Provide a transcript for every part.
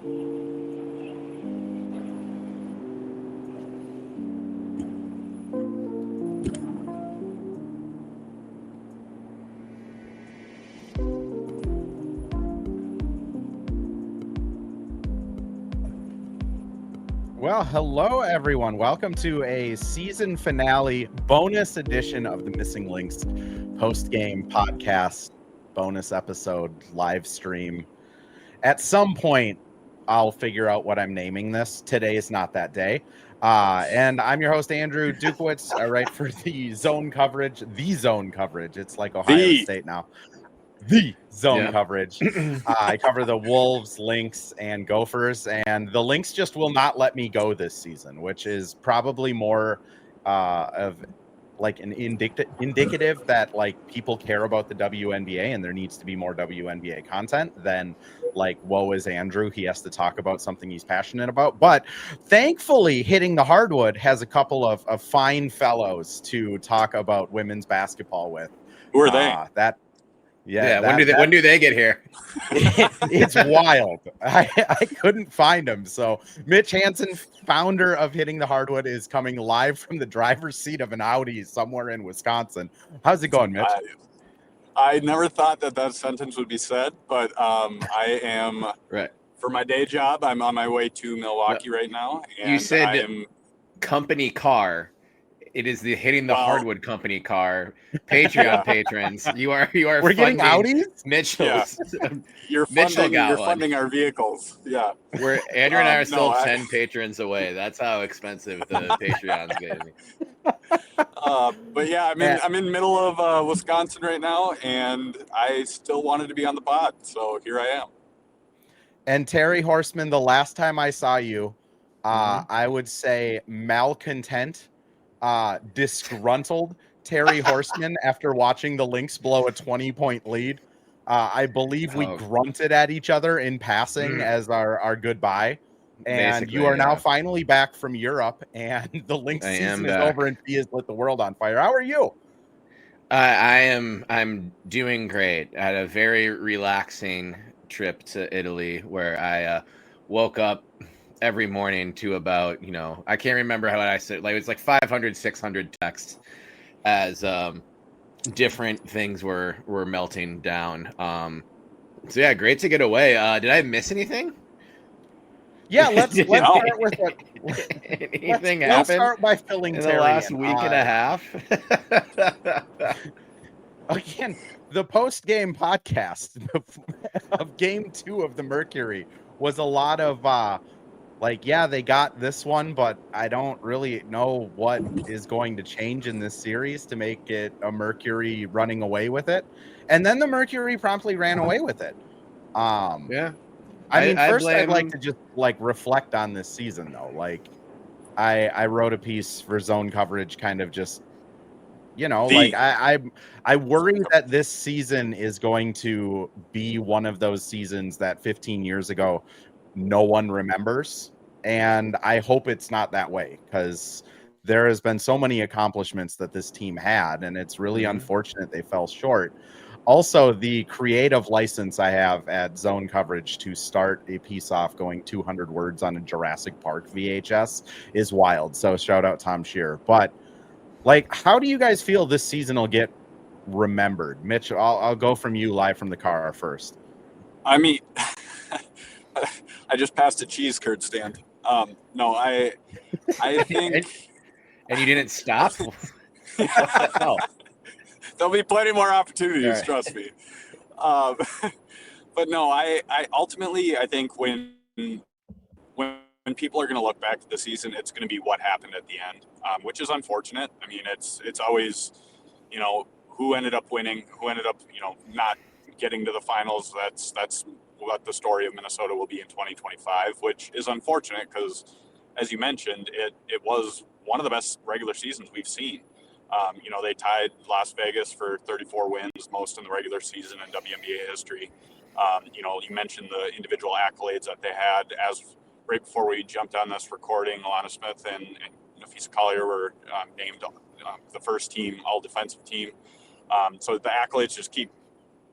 Well, hello, everyone. Welcome to a season finale bonus edition of the Missing Lynx post-game podcast bonus episode live stream. At some point, I'll figure out what I'm naming this. Today is not that day. And I'm your host, Andrew Dukowitz. I write for the zone coverage. It's like Ohio State now. The zone coverage. I cover the Wolves, Lynx, and Gophers, and the Lynx just will not let me go this season, which is probably more of like an indicative that like people care about the WNBA and there needs to be more WNBA content than like, woe is Andrew, he has to talk about something he's passionate about. But thankfully, Hitting the Hardwood has a couple of fine fellows to talk about women's basketball with. Who are they? When do they get here? It's wild. I couldn't find them. So Mitch Hansen, founder of Hitting the Hardwood, is coming live from the driver's seat of an Audi somewhere in Wisconsin. How's it going, Mitch? I never thought that sentence would be said, but I am right for my day job. I'm on my way to Milwaukee right now. And you said company car. It is the Hitting the Hardwood company car. Patreon patrons, you are. We're getting Audis. Mitchell's. Yeah. You're funding our vehicles. Yeah. Andrew and I are still 10 patrons away. That's how expensive the Patreon's getting. But yeah, I'm in middle of Wisconsin right now, and I still wanted to be on the pod, so here I am. And Terry Horstman, the last time I saw you, I would say malcontent. Disgruntled Terry Horstman after watching the Lynx blow a 20-point lead. I believe we grunted at each other in passing as our goodbye. And basically, you are now finally back from Europe, and the Lynx season is over, and he has lit the world on fire. How are you? I'm doing great. I had a very relaxing trip to Italy where I woke up every morning to about, I can't remember how I said, like, it was like 500, 600 texts as different things were melting down. So yeah, great to get away. Did I miss anything? Yeah, let's start with it. Anything happened? Let's start by filling in Terry the last week and a half. Again, the post-game podcast of Game 2 of the Mercury was a lot of they got this one, but I don't really know what is going to change in this series to make it a Mercury running away with it. And then the Mercury promptly ran away with it. Yeah. I'd like to just reflect on this season though. Like I wrote a piece for zone coverage, kind of just, I worry that this season is going to be one of those seasons that 15 years ago no one remembers, and I hope it's not that way, because there has been so many accomplishments that this team had, and it's really unfortunate they fell short. Also, the creative license I have at zone coverage to start a piece off going 200 words on a Jurassic Park VHS is wild, so shout out Tom Shearer. But how do you guys feel this season will get remembered? Mitch, I'll go from you live from the car first. I mean, I just passed a cheese curd stand. No, I think. And you didn't stop? No. There'll be plenty more opportunities, right. Trust me. But no, I ultimately, I think when people are going to look back at the season, it's going to be what happened at the end, which is unfortunate. I mean, it's always, who ended up winning, who ended up, not getting to the finals. That's what the story of Minnesota will be in 2025, which is unfortunate because, as you mentioned, it was one of the best regular seasons we've seen. They tied Las Vegas for 34 wins, most in the regular season in WNBA history. You mentioned the individual accolades that they had. As right before we jumped on this recording, Alana Smith and Nafisa Collier were named the first team, all defensive team. So the accolades just keep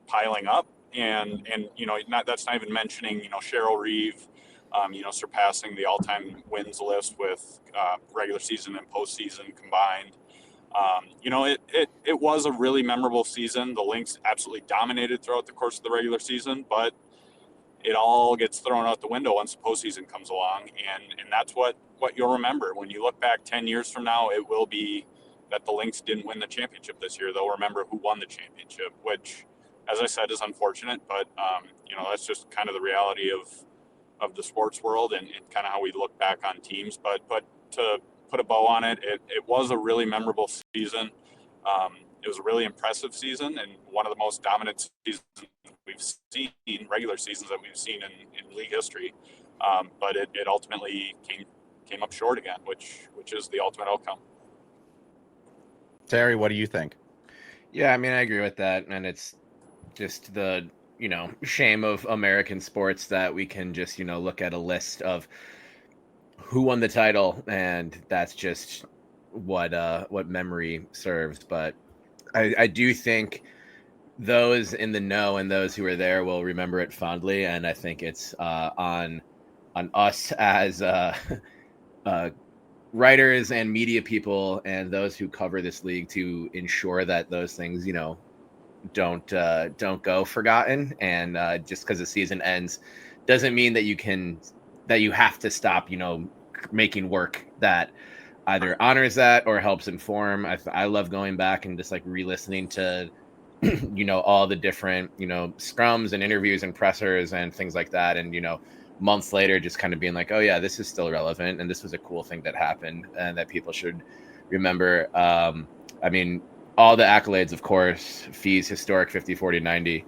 piling up. And that's not even mentioning, Cheryl Reeve, surpassing the all-time wins list with regular season and postseason combined. It was a really memorable season. The Lynx absolutely dominated throughout the course of the regular season, but it all gets thrown out the window once the postseason comes along, and that's what you'll remember. When you look back 10 years from now, it will be that the Lynx didn't win the championship this year. They'll remember who won the championship, which, as I said, is unfortunate, but that's just kind of the reality of the sports world and kind of how we look back on teams. But to put a bow on it, it was a really memorable season. It was a really impressive season and one of the most dominant seasons we've seen, regular seasons that we've seen in league history. But it ultimately came up short again, which is the ultimate outcome. Terry, what do you think? Yeah, I mean, I agree with that. And it's just the, shame of American sports that we can just, look at a list of who won the title, and that's just what memory serves. But I do think those in the know and those who are there will remember it fondly, and I think it's on us as writers and media people and those who cover this league to ensure that those things, don't go forgotten. And just because the season ends doesn't mean that you have to stop, making work that either honors that or helps inform. I love going back and just like re-listening to all the different scrums and interviews and pressers and things like that, and months later just kind of being like, oh yeah, this is still relevant and this was a cool thing that happened and that people should remember. I mean, all the accolades, of course, Fee's historic 50, 40, 90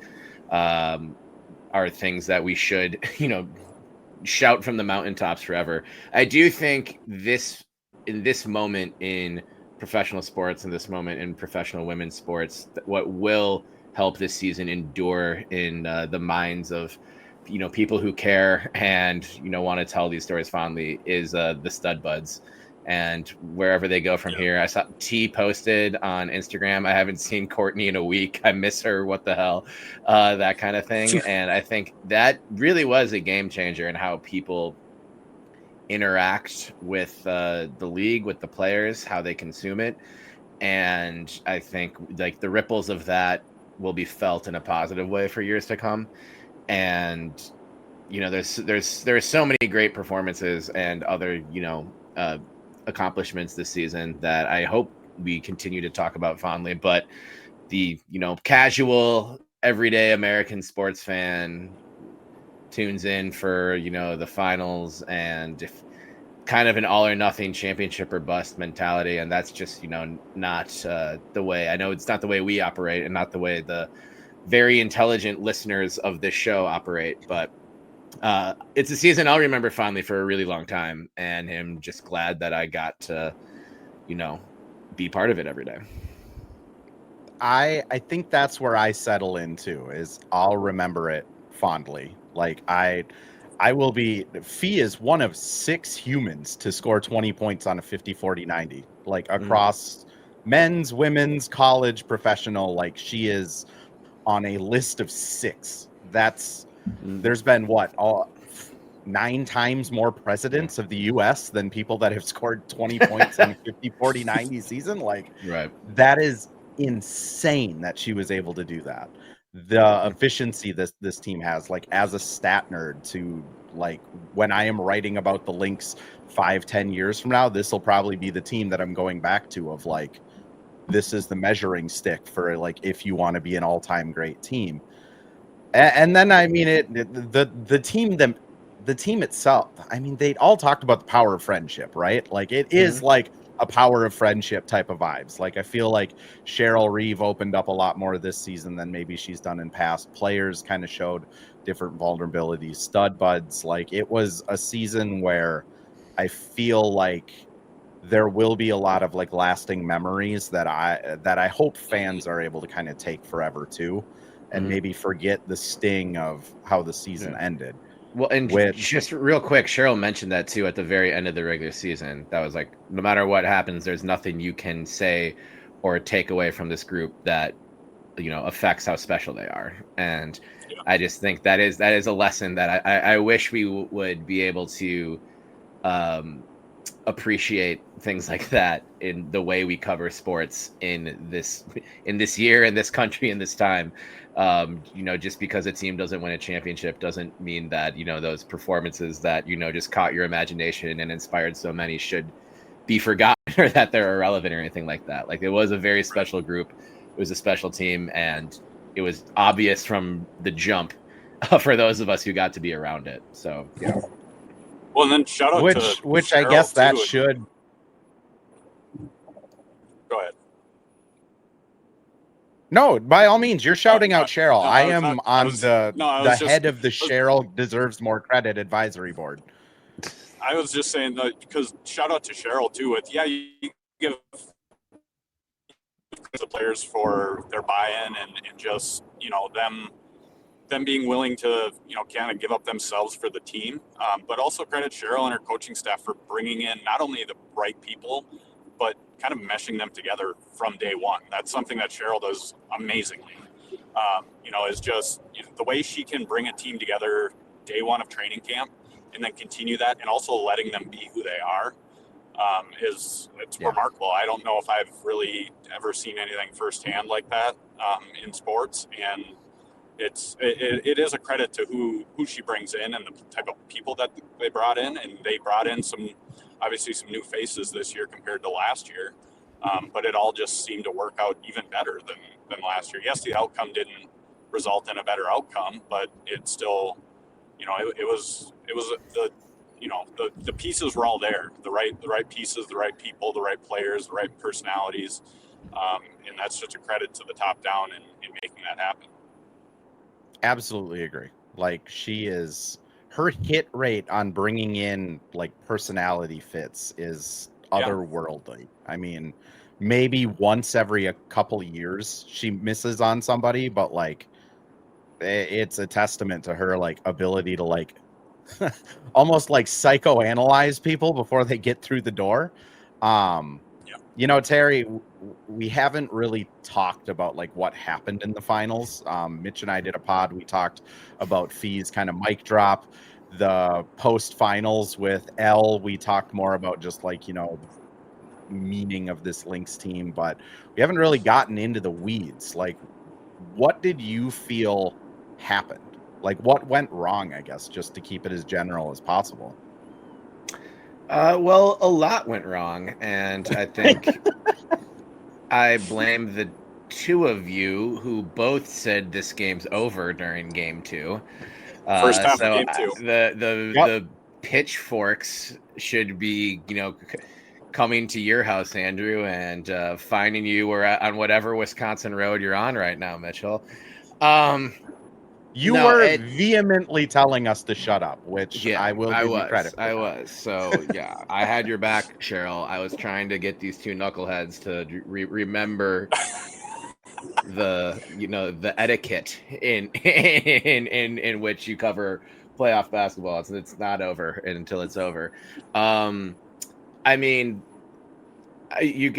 are things that we should shout from the mountaintops forever. I do think in this moment in professional sports and this moment in professional women's sports, what will help this season endure in the minds of people who care and want to tell these stories fondly is the stud buds, and wherever they go from here. I saw T posted on Instagram, I haven't seen Courtney in a week, I miss her, what the hell, that kind of thing. And I think that really was a game changer in how people interact with the league, with the players, how they consume it. And I think like the ripples of that will be felt in a positive way for years to come. And there's so many great performances and other accomplishments this season that I hope we continue to talk about fondly. But the casual everyday American sports fan tunes in for the finals and if kind of an all or nothing championship or bust mentality, and that's just not the way, I know it's not the way we operate and not the way the very intelligent listeners of this show operate, but it's a season I'll remember fondly for a really long time, and I'm just glad that I got to be part of it every day. I think that's where I settle into, is I'll remember it fondly. Like I will be, Fee is one of 6 humans to score 20 points on a 50, 40, 90, like across men's, women's, college, professional. Like she is on a list of 6. That's, there's been 9 times more presidents of the U.S. than people that have scored 20 points in a 50, 40, 90 season. Like, right. That is insane that she was able to do that. The efficiency this team has, like as a stat nerd, to like when I am writing about the Lynx 5-10 years from now, this will probably be the team that I'm going back to, of like, this is the measuring stick for like if you want to be an all-time great team. And then I mean the team itself, I mean, they all talked about the power of friendship, right? Like it is like a power of friendship type of vibes. Like I feel like Cheryl Reeve opened up a lot more this season than maybe she's done in past. Players kind of showed different vulnerabilities. Stud buds, like it was a season where I feel like there will be a lot of like lasting memories that I hope fans are able to kind of take forever too, and maybe forget the sting of how the season ended. Well, and just real quick, Cheryl mentioned that too at the very end of the regular season. That was like, no matter what happens, there's nothing you can say or take away from this group that affects how special they are. And I just think that is a lesson that I wish we would be able to appreciate things like that in the way we cover sports in this year, in this country, in this time. Just because a team doesn't win a championship doesn't mean that, those performances that, just caught your imagination and inspired so many should be forgotten or that they're irrelevant or anything like that. Like, it was a very special group. It was a special team, and it was obvious from the jump for those of us who got to be around it. So, yeah. Well, and then shout out to which Cheryl, I guess that too. should. Go ahead. No, by all means, you're shouting out Cheryl. no, I I was am not- on I was- the no, I was just- head of the Cheryl deserves more credit advisory board. I was just saying that because shout out to Cheryl too. You give the players for their buy-in and just them being willing to kind of give up themselves for the team, but also credit Cheryl and her coaching staff for bringing in not only the right people, but kind of meshing them together from day one. That's something that Cheryl does amazingly. Is just the way she can bring a team together day one of training camp and then continue that, and also letting them be who they are. It's remarkable. I don't know if I've really ever seen anything firsthand like that in sports, and it is a credit to who she brings in and the type of people that they brought in, and they brought in some new faces this year compared to last year, but it all just seemed to work out even better than last year. Yes, the outcome didn't result in a better outcome, but it still, it was the pieces were all there. The right pieces, the right people, the right players, the right personalities. And that's just a credit to the top down in making that happen. Absolutely agree. Like, her hit rate on bringing in like personality fits is otherworldly. I mean, maybe once every a couple years she misses on somebody, but like, it's a testament to her like ability to like almost like psychoanalyze people before they get through the door. Terry, we haven't really talked about like what happened in the finals. Mitch and I did a pod. We talked about Fee's kind of mic drop. The post finals with Elle, we talked more about just like, meaning of this Lynx team, but we haven't really gotten into the weeds. Like, what did you feel happened? Like, what went wrong, I guess, just to keep it as general as possible? Well, a lot went wrong, and I think I blame the two of you who both said this game's over during game 2. First half of game 2. The pitchforks should be, coming to your house, Andrew, and finding you on whatever Wisconsin road you're on right now, Mitchell. You were vehemently telling us to shut up, which I will give you credit for. I was. So, yeah, I had your back, Cheryl. I was trying to get these two knuckleheads to remember the etiquette in which you cover playoff basketball. It's not over until it's over. I mean, you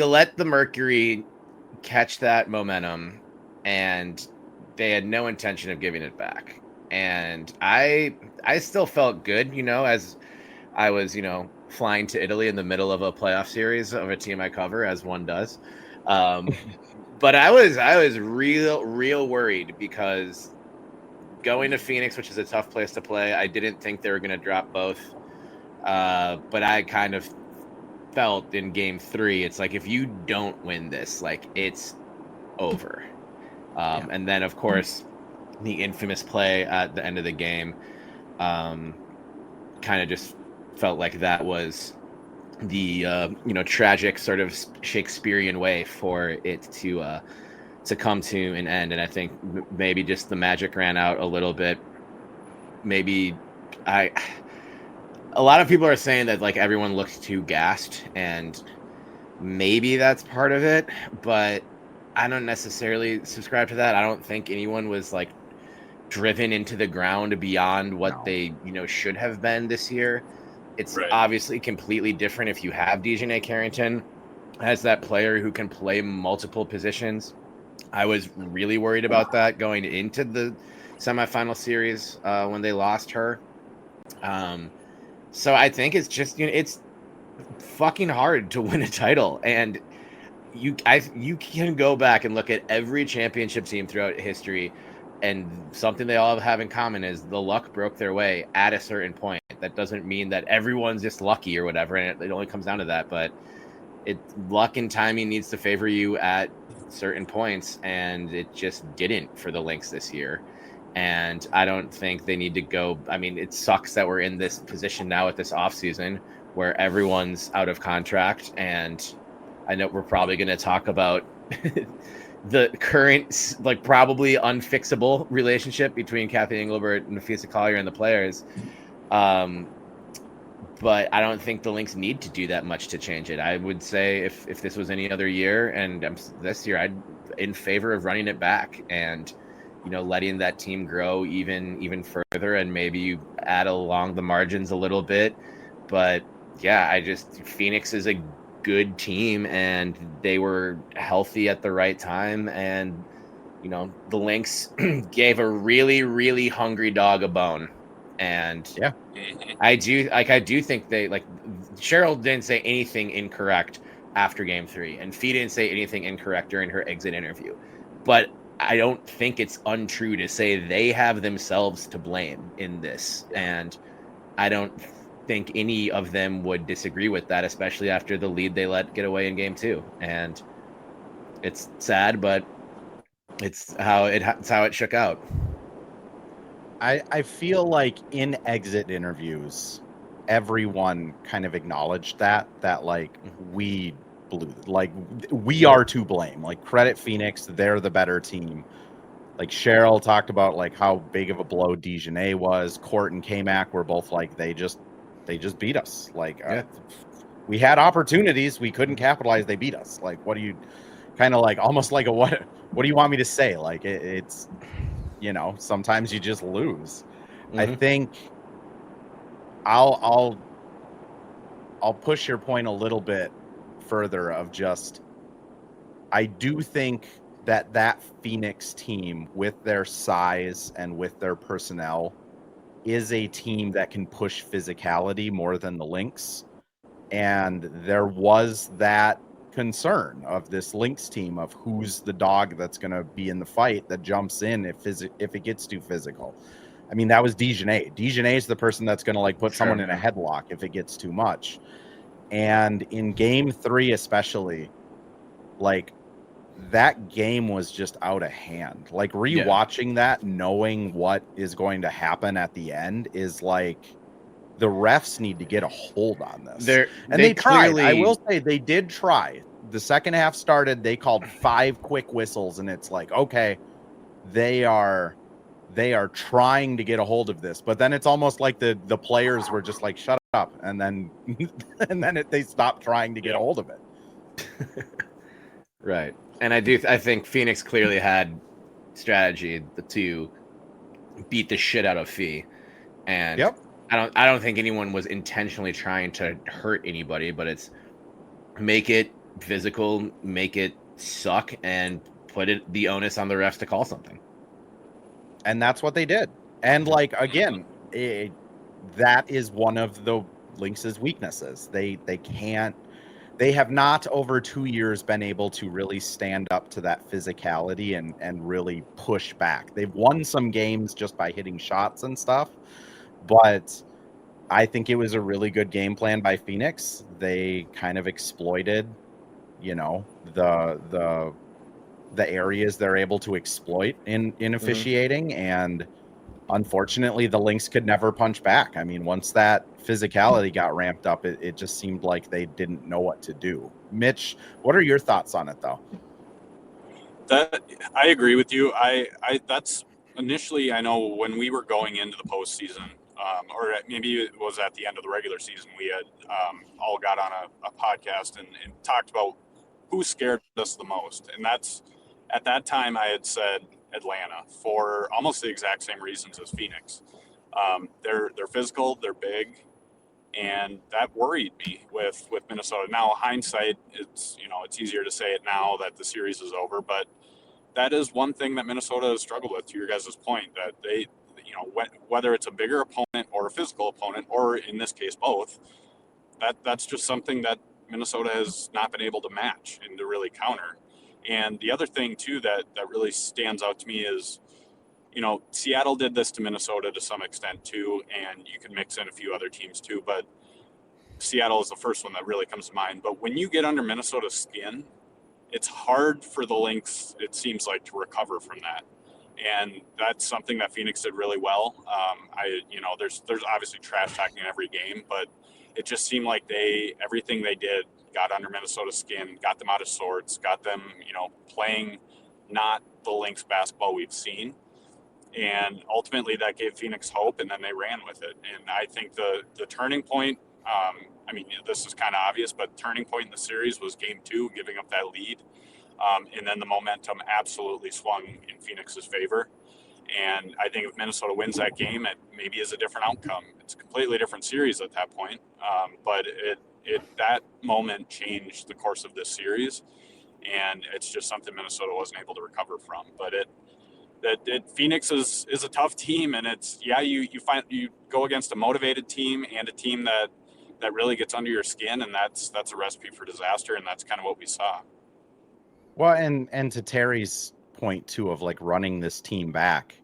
let the Mercury catch that momentum, and they had no intention of giving it back. And I still felt good, as I was, flying to Italy in the middle of a playoff series of a team I cover, as one does. But I was real worried, because going to Phoenix, which is a tough place to play, I didn't think they were going to drop both. But I kind of felt in game 3, it's like, if you don't win this, like, it's over. And then, of course, the infamous play at the end of the game kind of just felt like that was the tragic sort of Shakespearean way for it to come to an end. And I think maybe just the magic ran out a little bit. Maybe a lot of people are saying that like everyone looked too gassed, and maybe that's part of it, but I don't necessarily subscribe to that. I don't think anyone was like driven into the ground beyond what they, should have been this year. It's obviously completely different if you have Dejanay Carrington has that player who can play multiple positions. I was really worried about that going into the semifinal series when they lost her. So I think it's just, it's fucking hard to win a title, and you can go back and look at every championship team throughout history, and something they all have in common is the luck broke their way at a certain point. That doesn't mean that everyone's just lucky or whatever, and it only comes down to that, but luck and timing needs to favor you at certain points, and it just didn't for the Lynx this year. And I don't think they need to go. I mean, it sucks that we're in this position now at this offseason where everyone's out of contract, and I know we're probably going to talk about the current, like, probably unfixable relationship between Kathy Engelbert and Nafisa Collier and the players. But I don't think the Lynx need to do that much to change it. I would say if this was any other year, and this year, I'd in favor of running it back and, letting that team grow even further, and maybe you add along the margins a little bit. But yeah, Phoenix is a good team, and they were healthy at the right time, and the Lynx gave a really, really hungry dog a bone. And yeah, I do think they, like, Cheryl didn't say anything incorrect after game 3, and Fee didn't say anything incorrect during her exit interview. But I don't think it's untrue to say they have themselves to blame in this, and I don't think any of them would disagree with that, especially after the lead they let get away in game 2. And it's sad, but it's how it shook out. I feel like in exit interviews, everyone kind of acknowledged that like we blew, like we are to blame. Like, credit Phoenix, they're the better team. Like, Cheryl talked about like how big of a blow Dejanay was. Court and K-Mac were both like they just beat us. Like, we had opportunities, we couldn't capitalize. They beat us. Like, what do you kind of like almost like a what do you want me to say? Like, it's sometimes you just lose. Mm-hmm. I think I'll push your point a little bit further of just, I do think that Phoenix team, with their size and with their personnel, is a team that can push physicality more than the Lynx. And there was that concern of this Lynx team of who's the dog that's going to be in the fight that jumps in if it gets too physical. I mean, that was Dejanay. Dejanay is the person that's going to like put someone in a headlock if it gets too much. And in game 3 especially, like, that game was just out of hand. Like, rewatching that, knowing what is going to happen at the end is like, the refs need to get a hold on this. They tried. I will say they did try. The second half started, they called 5 quick whistles, and it's like, okay, they are trying to get a hold of this. But then it's almost like the players were just like, shut up, and then they stopped trying to get a hold of it. Right. And I think Phoenix clearly had strategy to beat the shit out of Fee. And I don't think anyone was intentionally trying to hurt anybody, but it's make it physical, make it suck, and put the onus on the refs to call something. And that's what they did. And like, again, that is one of the Lynx's weaknesses. They have not over 2 years been able to really stand up to that physicality and really push back. They've won some games just by hitting shots and stuff, but I think it was a really good game plan by Phoenix. They kind of exploited, the areas they're able to exploit in officiating, and unfortunately the Lynx could never punch back. I mean, once that physicality got ramped up, it just seemed like they didn't know what to do. Mitch, what are your thoughts on it, though? That I agree with you. I that's initially, I know when we were going into the postseason, or maybe it was at the end of the regular season, we had all got on a podcast and talked about who scared us the most. And that's, at that time, I had said Atlanta for almost the exact same reasons as Phoenix. They're physical, they're big, And that worried me with Minnesota. Now, hindsight, it's easier to say it now that the series is over, but that is one thing that Minnesota has struggled with, to your guys' point, that they, whether it's a bigger opponent or a physical opponent, or in this case both, that's just something that Minnesota has not been able to match and to really counter. And the other thing too that really stands out to me is, Seattle did this to Minnesota to some extent too, and you can mix in a few other teams too, but Seattle is the first one that really comes to mind. But when you get under Minnesota's skin, it's hard for the Lynx, it seems like, to recover from that. And that's something that Phoenix did really well. There's obviously trash talking in every game, but it just seemed like everything they did got under Minnesota's skin, got them out of sorts, got them, playing not the Lynx basketball we've seen. And ultimately that gave Phoenix hope, and then they ran with it. And I think the turning point, this is kind of obvious, but turning point in the series was game 2, giving up that lead. And then the momentum absolutely swung in Phoenix's favor. And I think if Minnesota wins that game, it maybe is a different outcome. It's a completely different series at that point. But that moment changed the course of this series. And it's just something Minnesota wasn't able to recover from. But Phoenix is a tough team, and you go against a motivated team and a team that really gets under your skin, and that's a recipe for disaster, and that's kind of what we saw. Well, and to Terry's point too of like running this team back,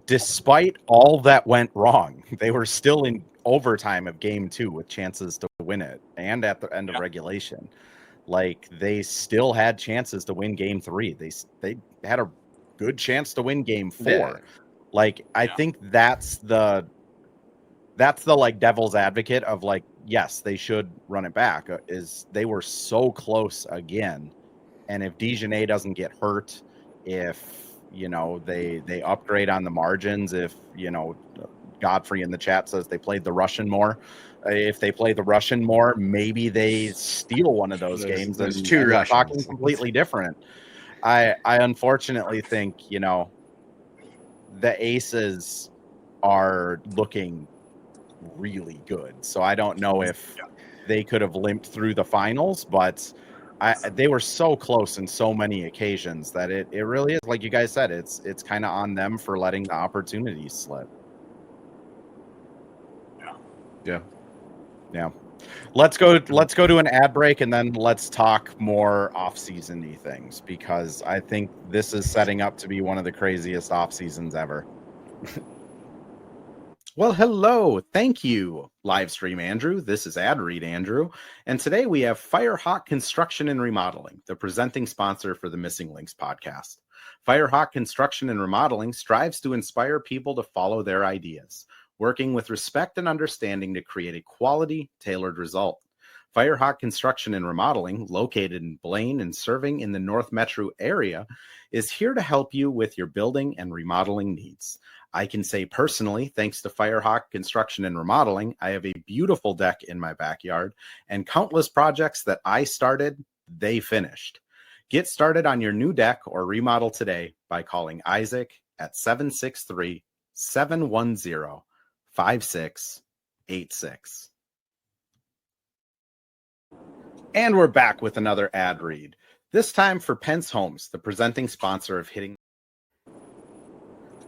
despite all that went wrong, they were still in overtime of game 2 with chances to win it, and at the end of regulation, like they still had chances to win game 3. They had a good chance to win game 4. Yeah. Like I think that's the like devil's advocate of like, yes, they should run it back, is they were so close again. And if Dejanay doesn't get hurt, if they upgrade on the margins, if Godfrey in the chat says they played the Russian more, if they play the Russian more, maybe they steal one of those games. There's 2 Russians talking completely different. I unfortunately think, the Aces are looking really good. So I don't know if they could have limped through the finals, but they were so close in so many occasions that it really is, like you guys said, it's kind of on them for letting the opportunities slip. Yeah. Let's go to an ad break, and then let's talk more off-season-y things, because I think this is setting up to be one of the craziest off-seasons ever. Well, hello. Thank you, Livestream Andrew. This is Ad Read Andrew. And today we have Firehawk Construction and Remodeling, the presenting sponsor for the Missing Lynx podcast. Firehawk Construction and Remodeling strives to inspire people to follow their ideas, working with respect and understanding to create a quality, tailored result. Firehawk Construction and Remodeling, located in Blaine and serving in the North Metro area, is here to help you with your building and remodeling needs. I can say personally, thanks to Firehawk Construction and Remodeling, I have a beautiful deck in my backyard, and countless projects that I started, they finished. Get started on your new deck or remodel today by calling Isaac at 763-710-5686. And we're back with another ad read, this time for Pence Homes, the presenting sponsor of Hitting.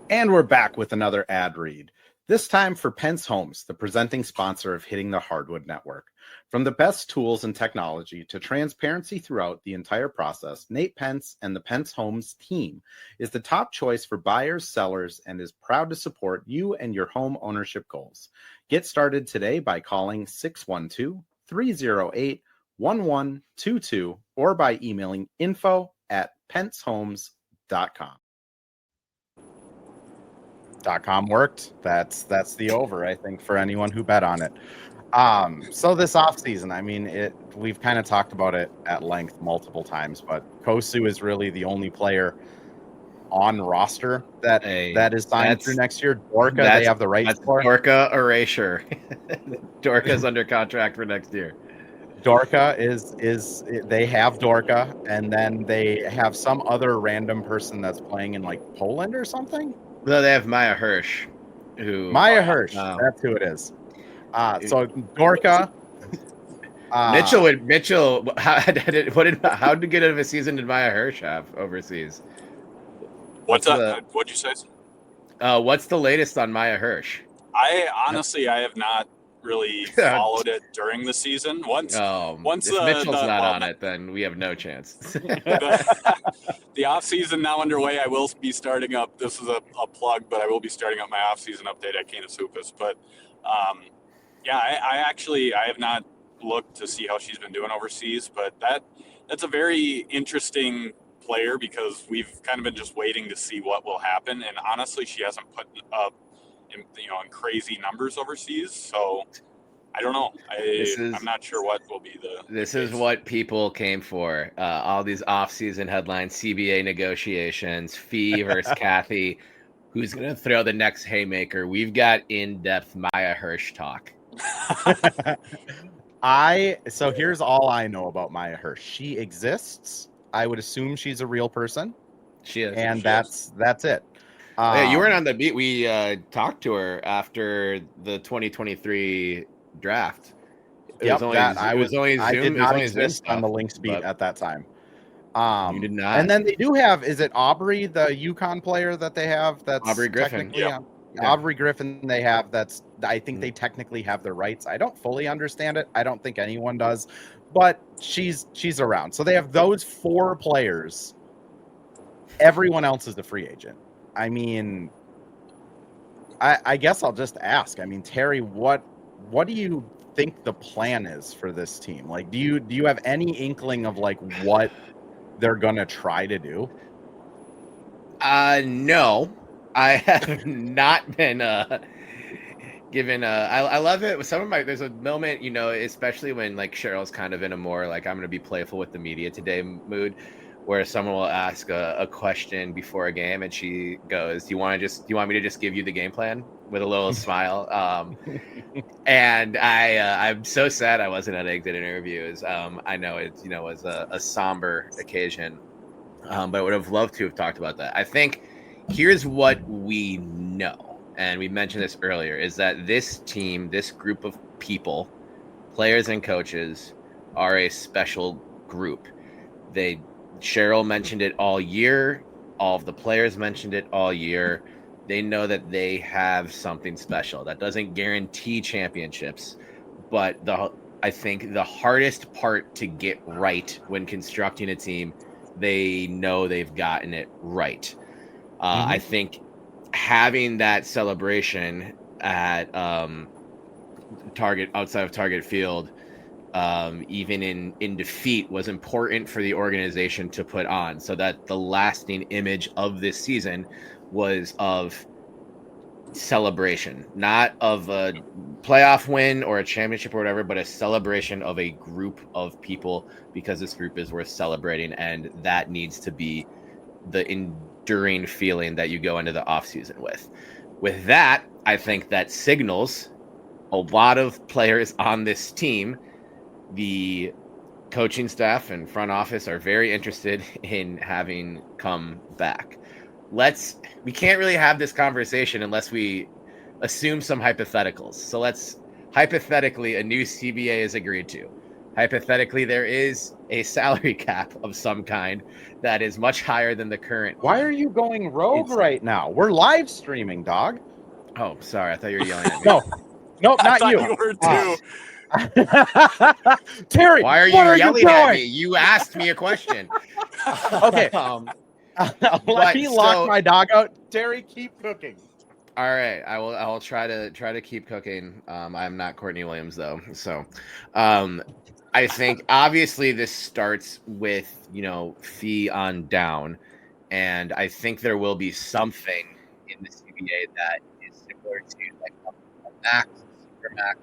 And we're back with another ad read, this time for Pence Homes, the presenting sponsor of Hitting the Hardwood Network. From the best tools and technology to transparency throughout the entire process, Nate Pence and the Pence Homes team is the top choice for buyers, sellers, and is proud to support you and your home ownership goals. Get started today by calling 612-308-1122 or by emailing info@pencehomes.com. .com worked. That's the over, I think, for anyone who bet on it. So this offseason, I mean, we've kind of talked about it at length multiple times, but Kosu is really the only player on roster that is signed through next year. Dorka, they have the rights for. Dorka erasure. Dorka's under contract for next year. Dorka is they have Dorka, and then they have some other random person that's playing in like Poland or something. No, they have Maya Hirsch. Hirsch, that's who it is. So Dorka. Mitchell. How did get out of a season did Maya Hirsch have overseas? What's that? What'd you say? What's the latest on Maya Hirsch? I honestly have not really followed it during the season. Once if Mitchell's not on it, then we have no chance. The off season now underway. I will be starting up. This is a plug, but I will be starting up my off season update at Canis Hoopus. But I have not looked to see how she's been doing overseas. But that's a very interesting player because we've kind of been just waiting to see what will happen. And honestly, she hasn't put up in crazy numbers overseas. So I don't know. I'm not sure what will be the. This is what people came for. All these off-season headlines, CBA negotiations, Fee versus Kathy. Who's going to throw the next haymaker? We've got in-depth Maya Hirsch talk. So here's all I know about Maya Hirsch. She exists. I would assume she's a real person. She is. And that's it. Yeah, you weren't on the beat. We talked to her after the 2023 draft. I did not exist on the Lynx beat at that time. You did not. And then they do have, is it Aubrey, the UConn player that they have? That's Aubrey Griffin. Yeah. Aubrey Griffin they have. I think they technically have their rights. I don't fully understand it. I don't think anyone does. But she's around. So they have those 4 players. Everyone else is a free agent. I mean, I guess I'll just ask. I mean, Terry, what do you think the plan is for this team? Like, do you have any inkling of like what they're gonna try to do? No, I have not been given. I love it. There's a moment, especially when like Cheryl's kind of in a more like I'm gonna be playful with the media today mood, where someone will ask a question before a game and she goes, do you want me to just give you the game plan with a little smile? And I'm so sad I wasn't at exit interviews. I know it, was a somber occasion, but I would have loved to have talked about that. I think here's what we know, and we mentioned this earlier, is that this team, this group of people, players and coaches, are a special group. Cheryl mentioned it all year. All of the players mentioned it all year. They know that they have something special. That doesn't guarantee championships, but I think the hardest part to get right when constructing a team, they know they've gotten it right. I think having that celebration at outside of Target Field, even in defeat, was important for the organization to put on, so that the lasting image of this season was of celebration, not of a playoff win or a championship or whatever, but a celebration of a group of people, because this group is worth celebrating, and that needs to be the enduring feeling that you go into the offseason with. With that, I think that signals a lot of players on this team. The coaching staff and front office are very interested in having come back. We can't really have this conversation unless we assume some hypotheticals. So hypothetically, a new CBA is agreed to. Hypothetically, there is a salary cap of some kind that is much higher than the current. Why are you going rogue right now? We're live streaming, dog. Oh, sorry. I thought you were yelling at me. No, not you. You were too. Terry, why are you yelling at me? You asked me a question. Okay. Let me lock my dog out. Terry, keep cooking. All right, I will try to keep cooking. I'm not Courtney Williams though, so I think obviously this starts with fee on down, and I think there will be something in the CBA that is similar to like a max, super max,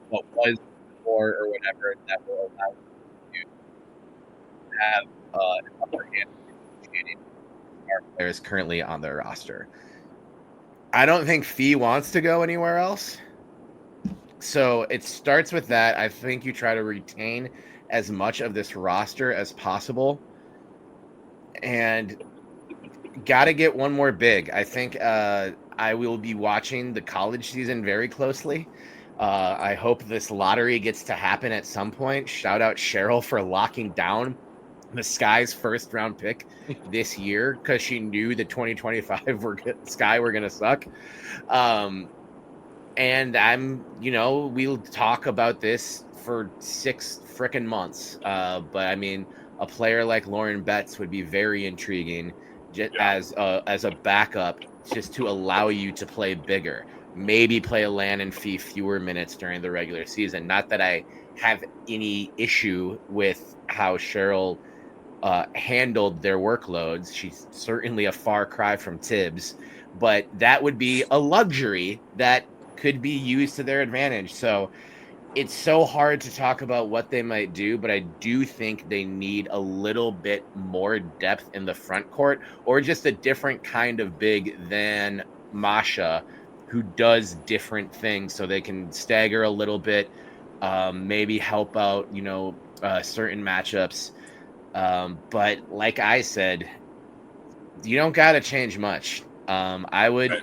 what was before or whatever, that will allow you to have an upper hand negotiating our players currently on their roster. I don't think Fee wants to go anywhere else. So it starts with that. I think you try to retain as much of this roster as possible. And got to get one more big. I think I will be watching the college season very closely. I hope this lottery gets to happen at some point. Shout out Cheryl for locking down the Sky's first round pick this year because she knew the 2025 Sky were going to suck. And we'll talk about this for 6 frickin' months. But I mean, a player like Lauren Betts would be very intriguing as a backup, just to allow you to play bigger. Maybe play a Lan and Fee fewer minutes during the regular season. Not that I have any issue with how Cheryl handled their workloads. She's certainly a far cry from Tibbs, but that would be a luxury that could be used to their advantage. So it's so hard to talk about what they might do, but I do think they need a little bit more depth in the front court, or just a different kind of big than Masha, who does different things so they can stagger a little bit, maybe help out, certain matchups. But like I said, you don't got to change much. I would,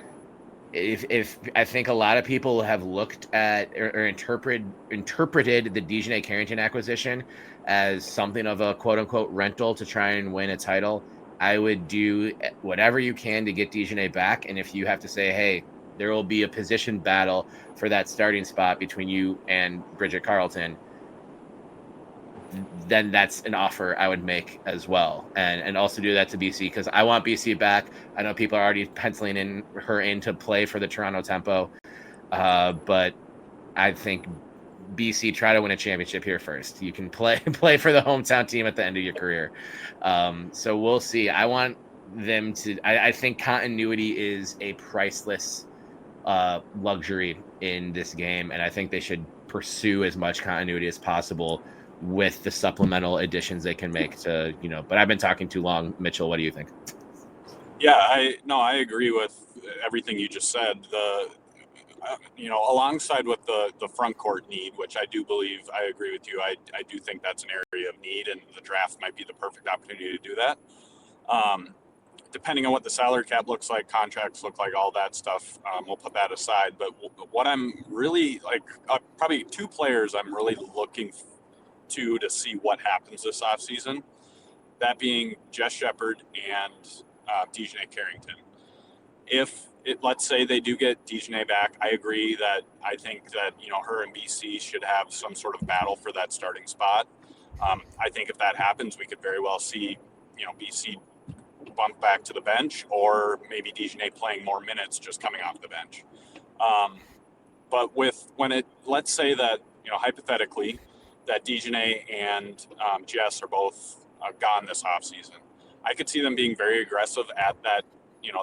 if I think a lot of people have looked at or interpreted the Dejanay Carrington acquisition as something of a quote unquote rental to try and win a title. I would do whatever you can to get Dejanay back. And if you have to say, hey, there will be a position battle for that starting spot between you and Bridget Carlton, then that's an offer I would make as well. And also do that to BC, because I want BC back. I know people are already penciling her in to play for the Toronto Tempo. But I think BC, try to win a championship here first. You can play for the hometown team at the end of your career. So we'll see. I want them to, I think continuity is a priceless luxury in this game, and I think they should pursue as much continuity as possible with the supplemental additions they can make to, but I've been talking too long. Mitchell, what do you think? Yeah, I agree with everything you just said. Alongside with the front court need, which I do believe, I agree with you. I do think that's an area of need, and the draft might be the perfect opportunity to do that. Depending on what the salary cap looks like, contracts look like, all that stuff, we'll put that aside. But what I'm really probably 2 players I'm really looking to see what happens this offseason, that being Jess Shepard and Dejanay Carrington. Let's say they do get Dejanay back, I agree that I think that, her and BC should have some sort of battle for that starting spot. I think if that happens, we could very well see, BC bump back to the bench, or maybe Dejanay playing more minutes just coming off the bench. But let's say that, hypothetically, that Dejanay and Jess are both gone this offseason, I could see them being very aggressive at that,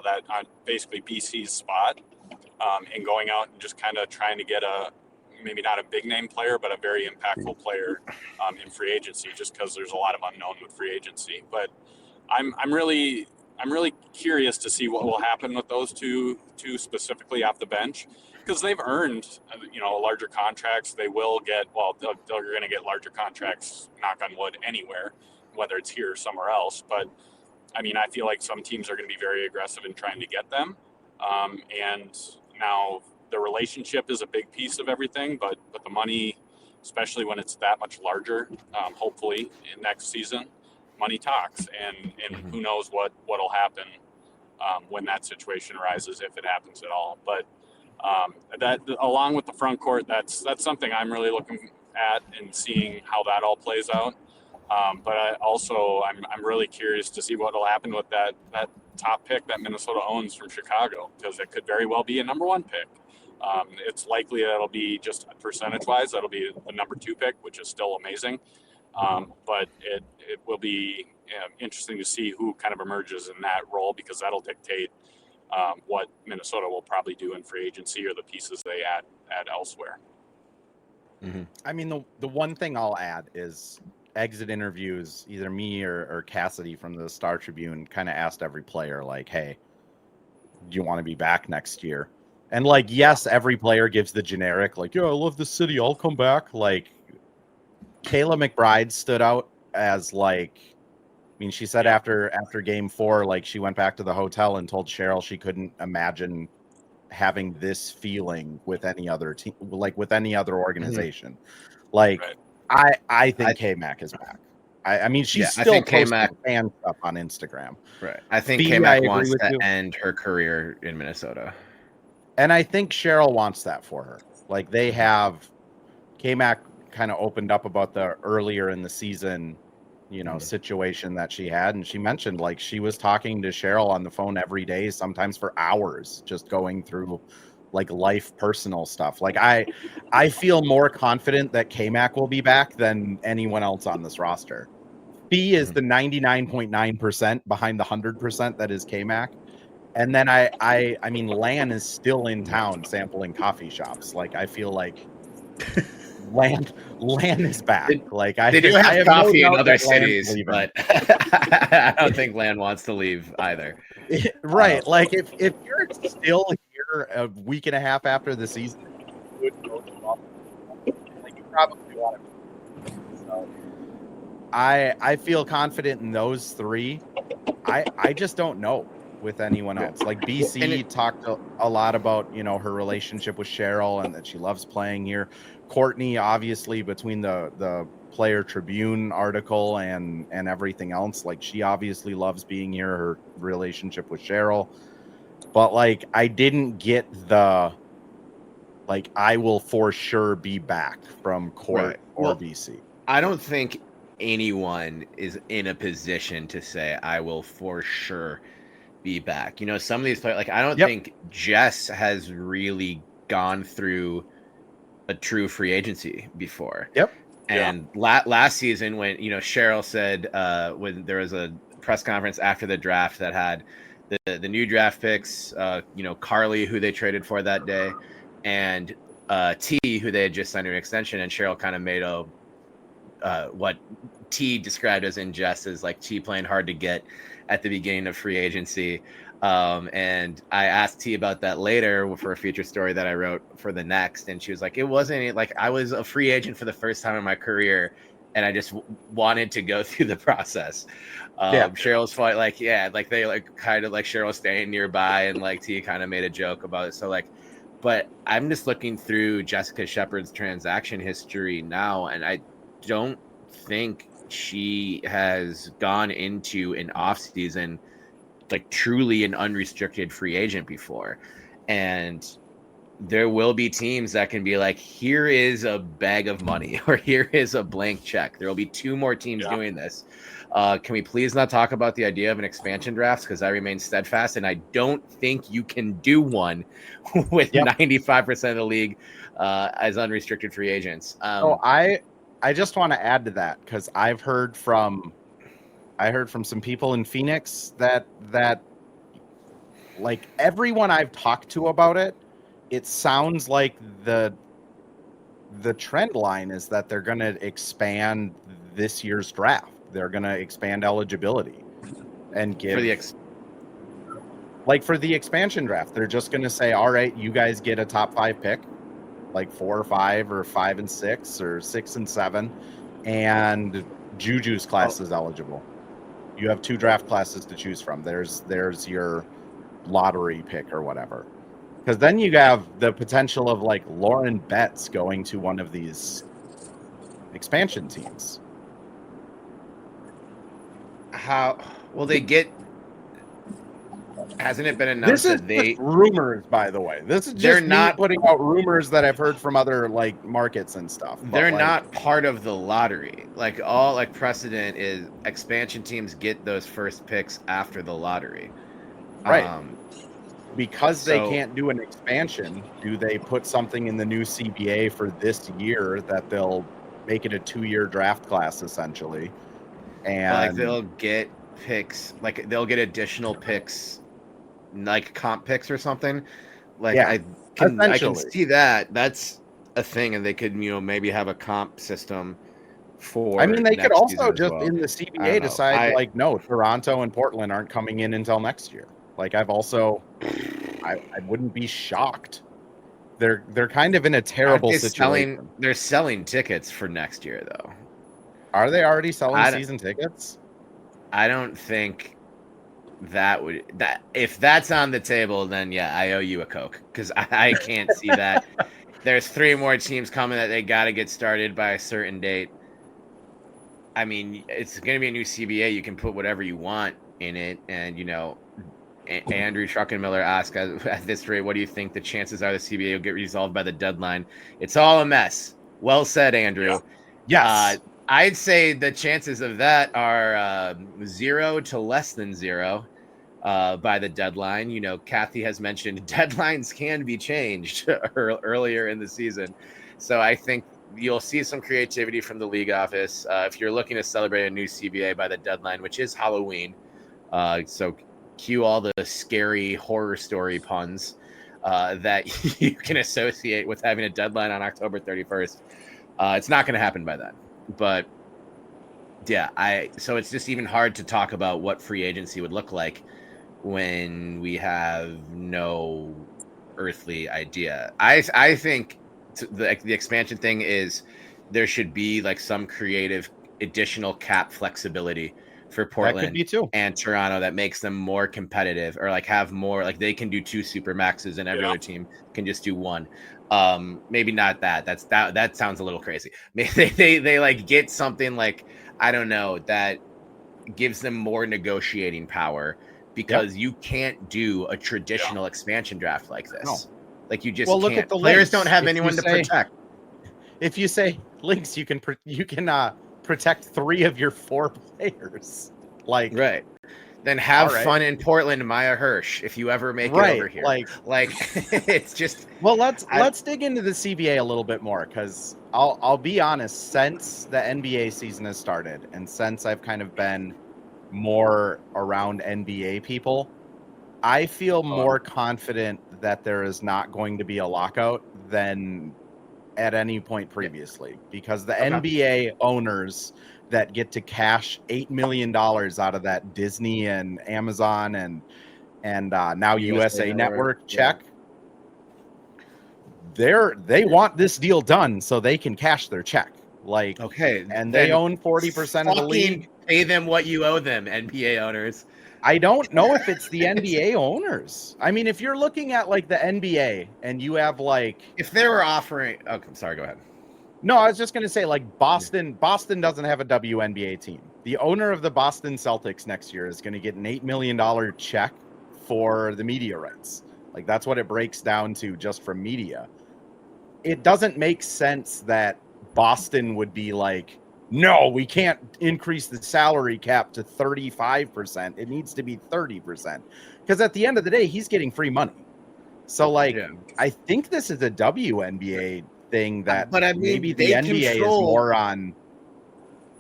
that on basically BC's spot, and going out and just kind of trying to get maybe not a big name player, but a very impactful player in free agency, just because there's a lot of unknown with free agency. But I'm really curious to see what will happen with those two specifically off the bench, because they've earned, larger contracts. They will get, they're going to get larger contracts, knock on wood, anywhere, whether it's here or somewhere else. But I mean, I feel like some teams are going to be very aggressive in trying to get them. And now the relationship is a big piece of everything, but the money, especially when it's that much larger, hopefully in next season, money talks, and who knows what'll happen when that situation arises, if it happens at all. But that, along with the front court, that's something I'm really looking at and seeing how that all plays out. But I'm really curious to see what will happen with that top pick that Minnesota owns from Chicago, because it could very well be a number 1 pick. It's likely that it'll be, just percentage-wise, that'll be the number 2 pick, which is still amazing. But it will be interesting to see who kind of emerges in that role, because that'll dictate what Minnesota will probably do in free agency, or the pieces they add elsewhere. Mm-hmm. I mean, the one thing I'll add is exit interviews. Either me or Cassidy from the Star Tribune kind of asked every player, like, hey, do you want to be back next year? And yes, every player gives the generic, I love the city, I'll come back. Kayla McBride stood out as she said after game 4, she went back to the hotel and told Cheryl she couldn't imagine having this feeling with any other team, like with any other organization. Like, I think K-Mac is back. I mean, she's still posting fan stuff on Instagram. Right. I think K-Mac wants to end her career in Minnesota. And I think Cheryl wants that for her. Like, they have K-Mac kind of opened up about the earlier in the season, situation that she had. And she mentioned, like, she was talking to Cheryl on the phone every day, sometimes for hours, just going through like life, personal stuff. Like, I feel more confident that K-Mac will be back than anyone else on this roster. Fee is the 99.9% behind the 100% that is K-Mac. And then I mean, Lan is still in town sampling coffee shops. Like, I feel like Lan is back. They do have coffee in other cities, but I don't think Lan wants to leave either. Right. Like, if you're still here a week and a half after the season, you probably want to. So, I feel confident in those three. I just don't know with anyone else. Like, BC talked a lot about, her relationship with Cheryl and that she loves playing here. Courtney, obviously, between the Player Tribune article and everything else, like, she obviously loves being here, her relationship with Cheryl. But, like, I didn't get the, like, I will for sure be back from Court or BC. I don't think anyone is in a position to say I will for sure be back. Some of these players, like, I don't think Jess has really gone through a true free agency before. And last season, when Cheryl said when there was a press conference after the draft that had the new draft picks, Carly, who they traded for that day, and T, who they had just signed an extension, and Cheryl kind of made what T described as in jest as like T playing hard to get at the beginning of free agency. And I asked T about that later for a feature story that I wrote for the Next. And she was like, it wasn't like I was a free agent for the first time in my career. And I just wanted to go through the process. Cheryl's fine. Like, they like kind of like Cheryl staying nearby, and like T kind of made a joke about it. So like, but I'm just looking through Jessica Shepard's transaction history now, and I don't think she has gone into an off season like truly an unrestricted free agent before. And there will be teams that can be like, here is a bag of money, or here is a blank check. There will be 2 more teams doing this. Can we please not talk about the idea of an expansion draft? Because I remain steadfast, and I don't think you can do one with 95% of the league as unrestricted free agents. I just want to add to that, because I heard from some people in Phoenix that like everyone I've talked to about it, it sounds like the trend line is that they're going to expand this year's draft. They're going to expand eligibility and give for the expansion draft. They're just going to say, all right, you guys get a top 5 pick, like 4 or 5 or 5 and 6 or 6 and 7, and Juju's class is eligible. You have 2 draft classes to choose from. There's your lottery pick or whatever. Because then you have the potential of like Lauren Betts going to one of these expansion teams. How will they get? Hasn't it been announced that they rumors? By the way, this is just not putting out rumors that I've heard from other like markets and stuff. They're not part of the lottery. Like all like precedent is expansion teams get those first picks after the lottery, right? Because they can't do an expansion, do they put something in the new CBA for this year that they'll make it a 2-year draft class essentially, and like they'll get picks, like they'll get additional picks, like comp picks or something. Like I can see that that's a thing, and they could maybe have a comp system for. I mean, they could also just in the CBA decide like no, Toronto and Portland aren't coming in until next year. Like I wouldn't be shocked. They're kind of in a terrible situation. They're selling tickets for next year though. Are they already selling season tickets? I don't think if that's on the table, then yeah, I owe you a Coke, because I can't see that. There's 3 more teams coming that they got to get started by a certain date. I mean, it's going to be a new CBA. You can put whatever you want in it. And, Andrew Truckenmiller asked, at this rate, what do you think the chances are the CBA will get resolved by the deadline? It's all a mess. Well said, Andrew. Yeah. Yes. I'd say the chances of that are 0 to less than 0 by the deadline. Kathy has mentioned deadlines can be changed earlier in the season. So I think you'll see some creativity from the league office if you're looking to celebrate a new CBA by the deadline, which is Halloween. So cue all the scary horror story puns that you can associate with having a deadline on October 31st. It's not going to happen by then. But yeah, so it's just even hard to talk about what free agency would look like when we have no earthly idea. I think the expansion thing is there should be like some creative additional cap flexibility for Portland and Toronto that makes them more competitive, or like have more, like they can do 2 super maxes and every other team can just do 1. Maybe not that. That sounds a little crazy. Maybe they like get something like, I don't know, that gives them more negotiating power, because you can't do a traditional expansion draft like this. No. Like you just can't. Look at the players don't have anyone to protect. If you say Lynx, you can protect 3 of your 4 players. Like, right. Then have fun in Portland, Maya Hirsch, if you ever make it over here. Like it's just. Well, let's dig into the CBA a little bit more, because I'll be honest. Since the NBA season has started, and since I've kind of been more around NBA people, I feel more confident that there is not going to be a lockout than at any point previously, because the NBA owners that get to cash $8 million out of that Disney and Amazon and now USA Network check, they want this deal done so they can cash their check. Like, and they own 40% of the league. Pay them what you owe them, NBA owners. I don't know if it's the NBA owners. I mean, if you're looking at like the NBA and you have like, if they were offering, sorry, go ahead. No, I was just going to say, like, Boston doesn't have a WNBA team. The owner of the Boston Celtics next year is going to get an $8 million check for the media rights. Like, that's what it breaks down to just from media. It doesn't make sense that Boston would be like, no, we can't increase the salary cap to 35%. It needs to be 30%. Because at the end of the day, he's getting free money. So, like, I think this is a WNBA thing that, but I mean, maybe the NBA is more on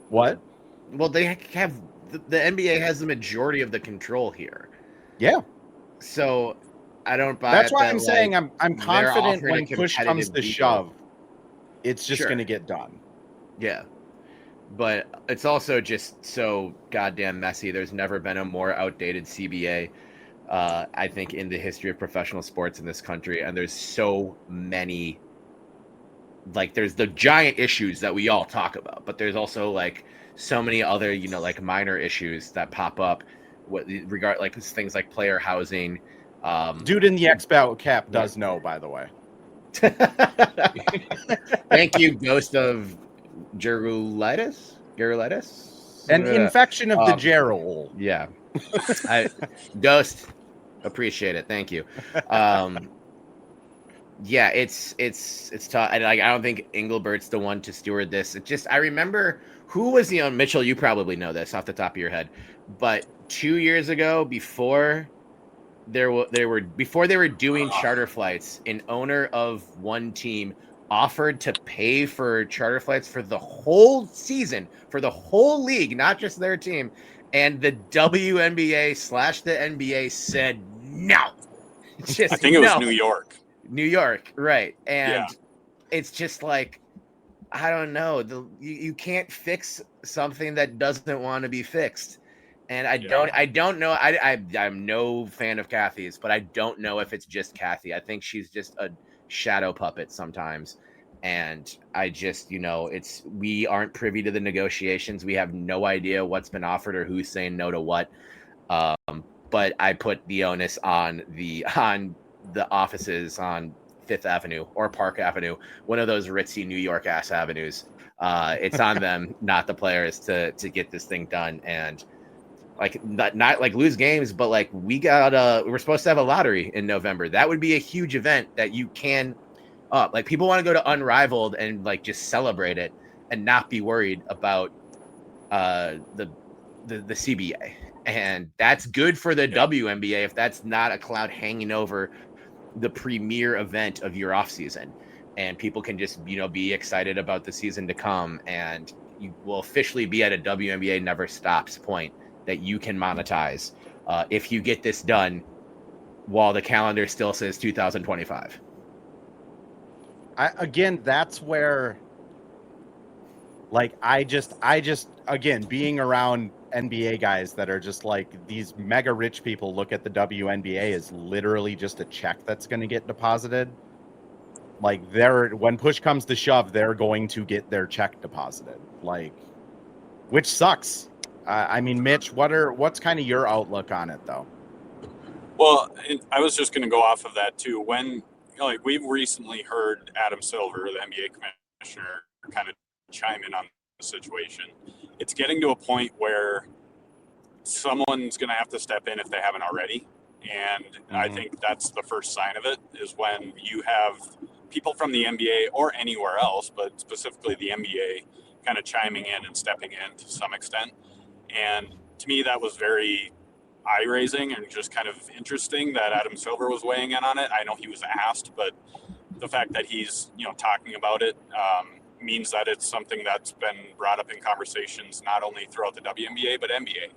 what? Well, they have the NBA has the majority of the control here. Yeah. So I don't buy. That's why I'm saying I'm confident when push comes to shove, it's just going to get done. Yeah. But it's also just so goddamn messy. There's never been a more outdated CBA, I think, in the history of professional sports in this country. And there's so many. Like, there's the giant issues that we all talk about, but there's also like so many other, like minor issues that pop up. Like things like player housing. Dude in the X-Bout cap does know, by the way. Thank you, Ghost of Gerulitis. An infection of the gerul. Yeah. Ghost, appreciate it. Thank you. Yeah, it's tough. I don't think Engelbert's the one to steward this. It just, I remember who was the Mitchell. You probably know this off the top of your head, but 2 years ago, before they were doing charter flights, an owner of one team offered to pay for charter flights for the whole season, for the whole league, not just their team, and the WNBA / the NBA said no. I think it was New York, right? And it's just like, I don't know. You can't fix something that doesn't want to be fixed. And I don't know. I'm no fan of Kathy's, but I don't know if it's just Kathy. I think she's just a shadow puppet sometimes. And I just, we aren't privy to the negotiations. We have no idea what's been offered or who's saying no to what. but I put the onus on the offices on Fifth Avenue or Park Avenue, one of those ritzy New York ass avenues. It's on them, not the players, to get this thing done. And like not like lose games, but like we're supposed to have a lottery in November. That would be a huge event that you can like people want to go to Unrivaled and like just celebrate it and not be worried about the CBA. And that's good for the WNBA if that's not a cloud hanging over the premier event of your off season, and people can just be excited about the season to come, and you will officially be at a WNBA never stops point that you can monetize if you get this done while the calendar still says 2025. Again, that's where, like, I just again, being around NBA guys that are just like these mega rich people look at the WNBA as literally just a check that's going to get deposited. Like, when push comes to shove, they're going to get their check deposited, like, which sucks. I mean, Mitch, what's kind of your outlook on it, though? Well, I was just going to go off of that too. When we've recently heard Adam Silver, the NBA commissioner, kind of chime in on the situation. It's getting to a point where someone's going to have to step in if they haven't already. And I think that's the first sign of it, is when you have people from the NBA or anywhere else, but specifically the NBA, kind of chiming in and stepping in to some extent. And to me, that was very eye-raising and just kind of interesting that Adam Silver was weighing in on it. I know he was asked, but the fact that he's talking about it means that it's something that's been brought up in conversations not only throughout the WNBA but NBA.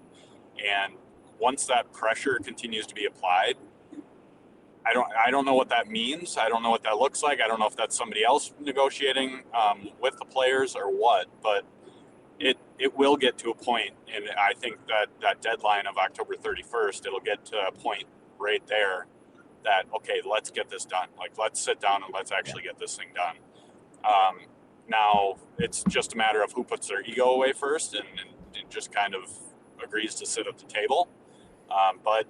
And once that pressure continues to be applied, I don't know what that means. I don't know what that looks like. I don't know if that's somebody else negotiating with the players or what, but it will get to a point, and I think that deadline of October 31st, it'll get to a point right there that, okay, let's get this done. Like, let's sit down and let's actually get this thing done. Now it's just a matter of who puts their ego away first and just kind of agrees to sit at the table. But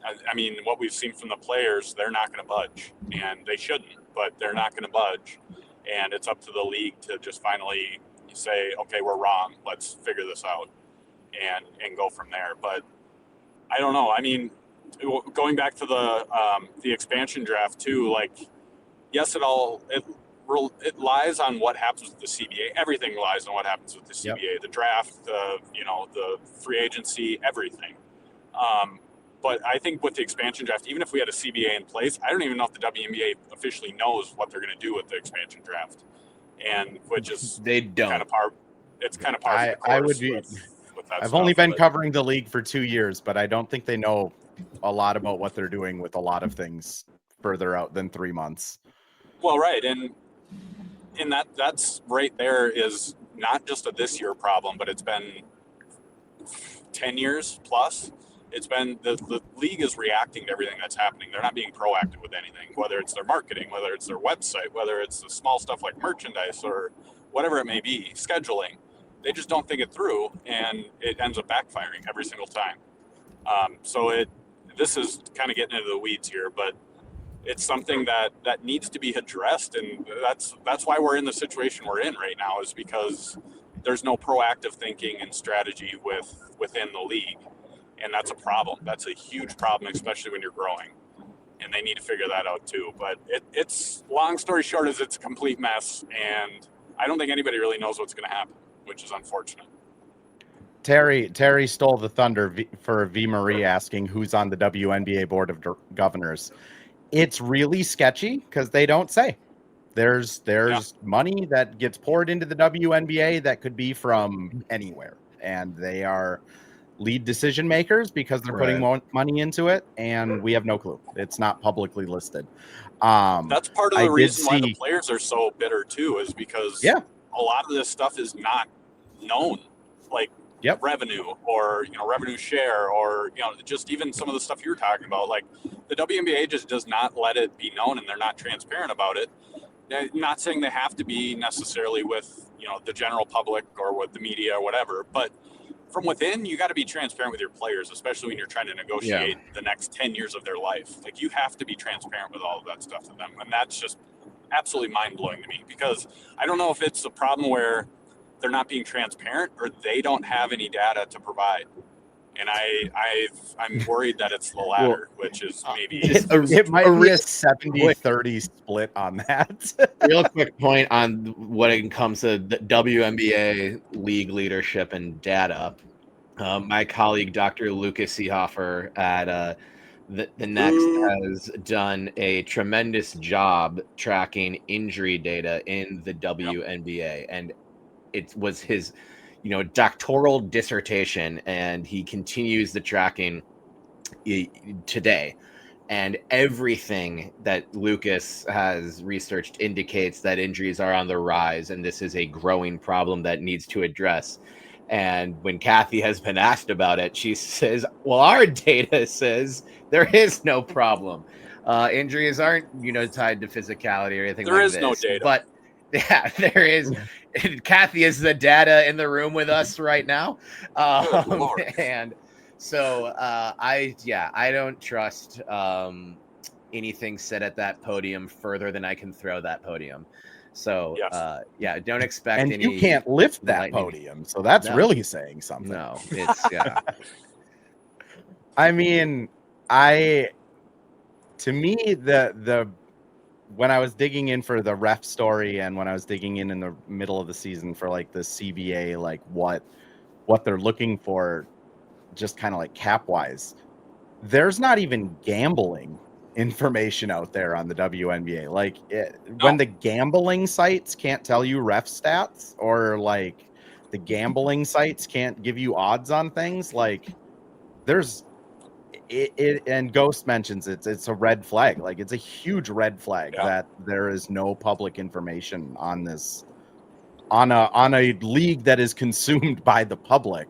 I mean, what we've seen from the players, they're not going to budge, and they shouldn't, but they're not going to budge. And it's up to the league to just finally say, okay, we're wrong. Let's figure this out and go from there. But I don't know. I mean, going back to the expansion draft too, like, yes, it lies on what happens with the CBA. Everything lies on what happens with the CBA, the draft, the free agency, everything. But I think with the expansion draft, even if we had a CBA in place, I don't even know if the WNBA officially knows what they're going to do with the expansion draft, and which is they don't. Kind of par. It's kind of par for the course. I would be. With that I've only been covering the league for 2 years, but I don't think they know a lot about what they're doing with a lot of things further out than 3 months. Well, right, and that's right there is not just a this year problem, but it's been 10 years plus. It's been the league is reacting to everything that's happening. They're not being proactive with anything, whether it's their marketing, whether it's their website, whether it's the small stuff like merchandise or whatever it may be, scheduling. They just don't think it through, and it ends up backfiring every single time. This is kind of getting into the weeds here, but it's something that needs to be addressed, and that's why we're in the situation we're in right now, is because there's no proactive thinking and strategy within the league. And that's a problem. That's a huge problem, especially when you're growing. And they need to figure that out too. But it's long story short is it's a complete mess. And I don't think anybody really knows what's going to happen, which is unfortunate. Terry stole the thunder for V. Marie asking who's on the WNBA Board of Governors. It's really sketchy because they don't say. There's money that gets poured into the WNBA that could be from anywhere. And they are lead decision makers because they're putting more money into it, and we have no clue. It's not publicly listed. That's part of the reason why the players are so bitter too, is because a lot of this stuff is not known, like revenue or revenue share, or just even some of the stuff you're talking about. Like, the WNBA just does not let it be known, and they're not transparent about it. They're not saying they have to be necessarily with the general public or with the media or whatever, but from within, you got to be transparent with your players, especially when you're trying to negotiate the next 10 years of their life. Like, you have to be transparent with all of that stuff to them. And that's just absolutely mind-blowing to me, because I don't know if it's a problem where they're not being transparent or they don't have any data to provide. And I'm worried that it's the latter, which is maybe it might be a 70-30 split on that. Real quick point on when it comes to the WNBA league leadership and data. My colleague, Dr. Lucas Seehofer at the Next, has done a tremendous job tracking injury data in the WNBA, and it was his doctoral dissertation, and he continues the tracking today. And everything that Lucas has researched indicates that injuries are on the rise, and this is a growing problem that needs to address. And when Kathy has been asked about it, she says, well, our data says there is no problem. Injuries aren't, tied to physicality or anything like this. There is no data. But yeah, there is. Kathy is the data in the room with us right now. And so I don't trust anything said at that podium further than I can throw that podium. So don't expect and any. You can't lift that podium, so that's really saying something. No, it's I mean, to me, the when I was digging in for the ref story, and when I was digging in the middle of the season for like the CBA, like what they're looking for, just kind of like cap wise, there's not even gambling information out there on the WNBA. Like when the gambling sites can't tell you ref stats, or like the gambling sites can't give you odds on things, like there's it and Ghost mentions it's a red flag. Like it's a huge red flag that there is no public information on this, on a league that is consumed by the public.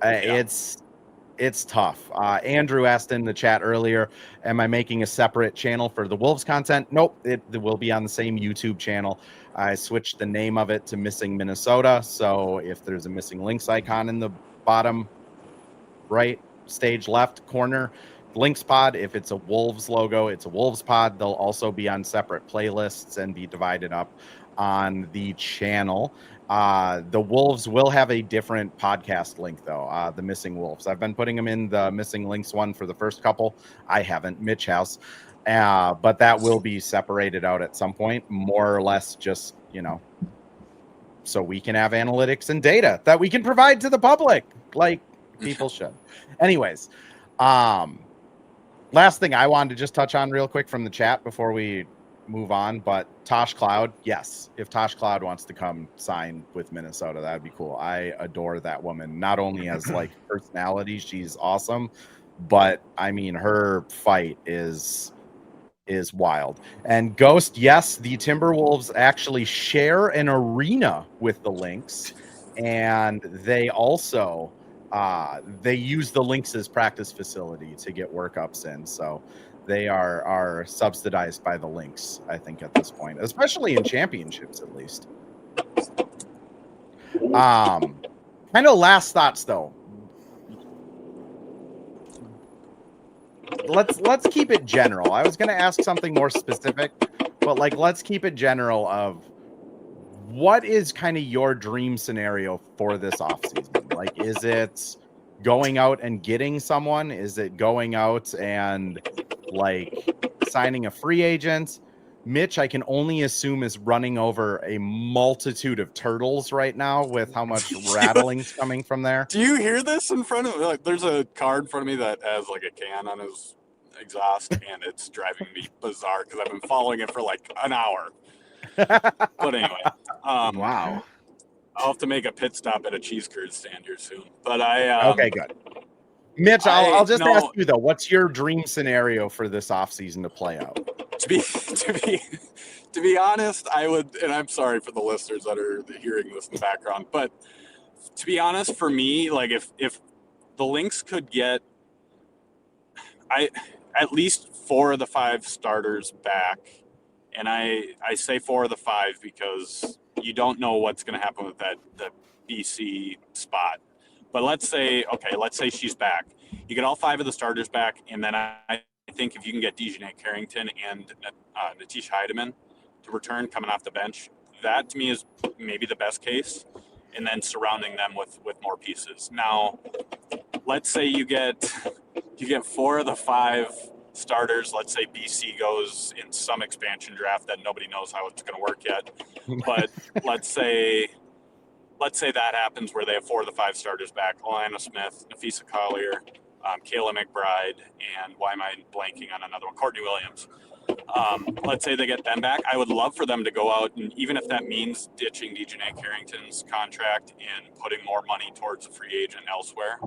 It's tough. Andrew asked in the chat earlier, am I making a separate channel for the Wolves content? Nope, it will be on the same YouTube channel. I switched the name of it to Missing Minnesota, so if there's a Missing Lynx icon in the bottom right stage left corner, Lynx Pod. If it's a Wolves logo, it's a Wolves Pod. They'll also be on separate playlists and be divided up on the channel. The Wolves will have a different podcast link, though. The Missing Wolves. I've been putting them in the Missing Lynx one for the first couple. I haven't. Mitch has. But that will be separated out at some point, more or less just, so we can have analytics and data that we can provide to the public, like people should. Anyways, last thing I wanted to just touch on real quick from the chat before we move on, but Tosh Cloud, yes, if Tosh Cloud wants to come sign with Minnesota, that would be cool. I adore that woman, not only as like personality, she's awesome, but I mean her fight is wild. And Ghost, yes, the Timberwolves actually share an arena with the Lynx, and they also they use the Lynx's practice facility to get workups in, so they are subsidized by the Lynx, I think, at this point, especially in championships, at least. Kind of last thoughts, though. Let's keep it general. I was going to ask something more specific, but like let's keep it general. Of what is kind of your dream scenario for this offseason? Like, is it going out and getting someone? Is it going out and like signing a free agent? Mitch, I can only assume, is running over a multitude of turtles right now with how much rattling's coming from there. Do you hear this in front of me? Like, there's a car in front of me that has like a can on his exhaust, and it's driving me bizarre because I've been following it for like an hour. But anyway, wow. I'll have to make a pit stop at a cheese curd stand here soon. But okay, good. Mitch, I'll just ask you though, what's your dream scenario for this offseason to play out? To be honest, I would, and I'm sorry for the listeners that are hearing this in the background, but to be honest, for me, like if the Lynx could get at least 4 of the 5 starters back, and I say 4 of the 5 because you don't know what's going to happen with the BC spot. But let's say she's back. You get all 5 of the starters back, and then I think if you can get Dejanay Carrington and Natish Heidemann to return coming off the bench, that to me is maybe the best case, and then surrounding them with more pieces. Now, let's say you get 4 of the 5 starters. Let's say BC goes in some expansion draft that nobody knows how it's going to work yet. But let's say that happens where they have 4 of the 5 starters back: Alana Smith, Nafisa Collier, Kayla McBride, and why am I blanking on another one? Courtney Williams. Let's say they get them back. I would love for them to go out, and even if that means ditching Dejanay Carrington's contract and putting more money towards a free agent elsewhere,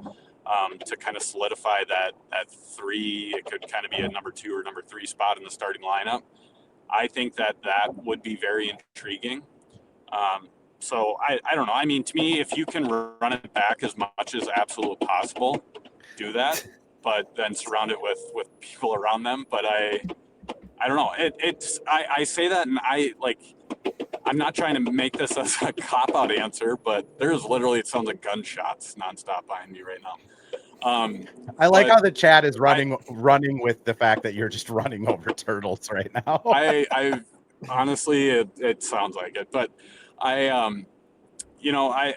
to kind of solidify that 3, it could kind of be a number 2 or number 3 spot in the starting lineup. I think that would be very intriguing. So I don't know. I mean, to me, if you can run it back as much as absolutely possible, do that, but then surround it with people around them. But I don't know. I say that, and I'm not trying to make this as a cop-out answer, but there's literally, it sounds like gunshots nonstop behind me right now. I like how the chat is running with the fact that you're just running over turtles right now. I honestly, it sounds like it, but I'm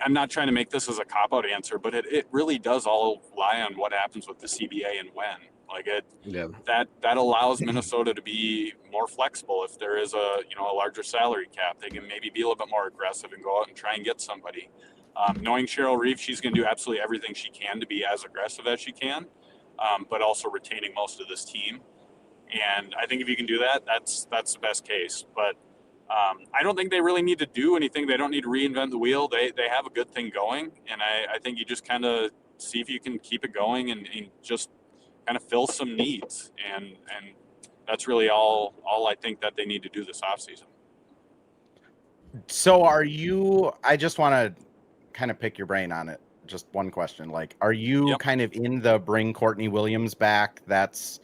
not trying to make this as a cop-out answer, but it really does all lie on what happens with the CBA and when. That allows Minnesota to be more flexible. If there is a larger salary cap, they can maybe be a little bit more aggressive and go out and try and get somebody. Knowing Cheryl Reeve, she's going to do absolutely everything she can to be as aggressive as she can, but also retaining most of this team. And I think if you can do that, that's the best case. But I don't think they really need to do anything. They don't need to reinvent the wheel. They have a good thing going, and I think you just kind of see if you can keep it going and just kind of fill some needs. And that's really all I think that they need to do this offseason. So I just want to kind of pick your brain on it. Just one question. Are you kind of in the bring Courtney Williams back? That's,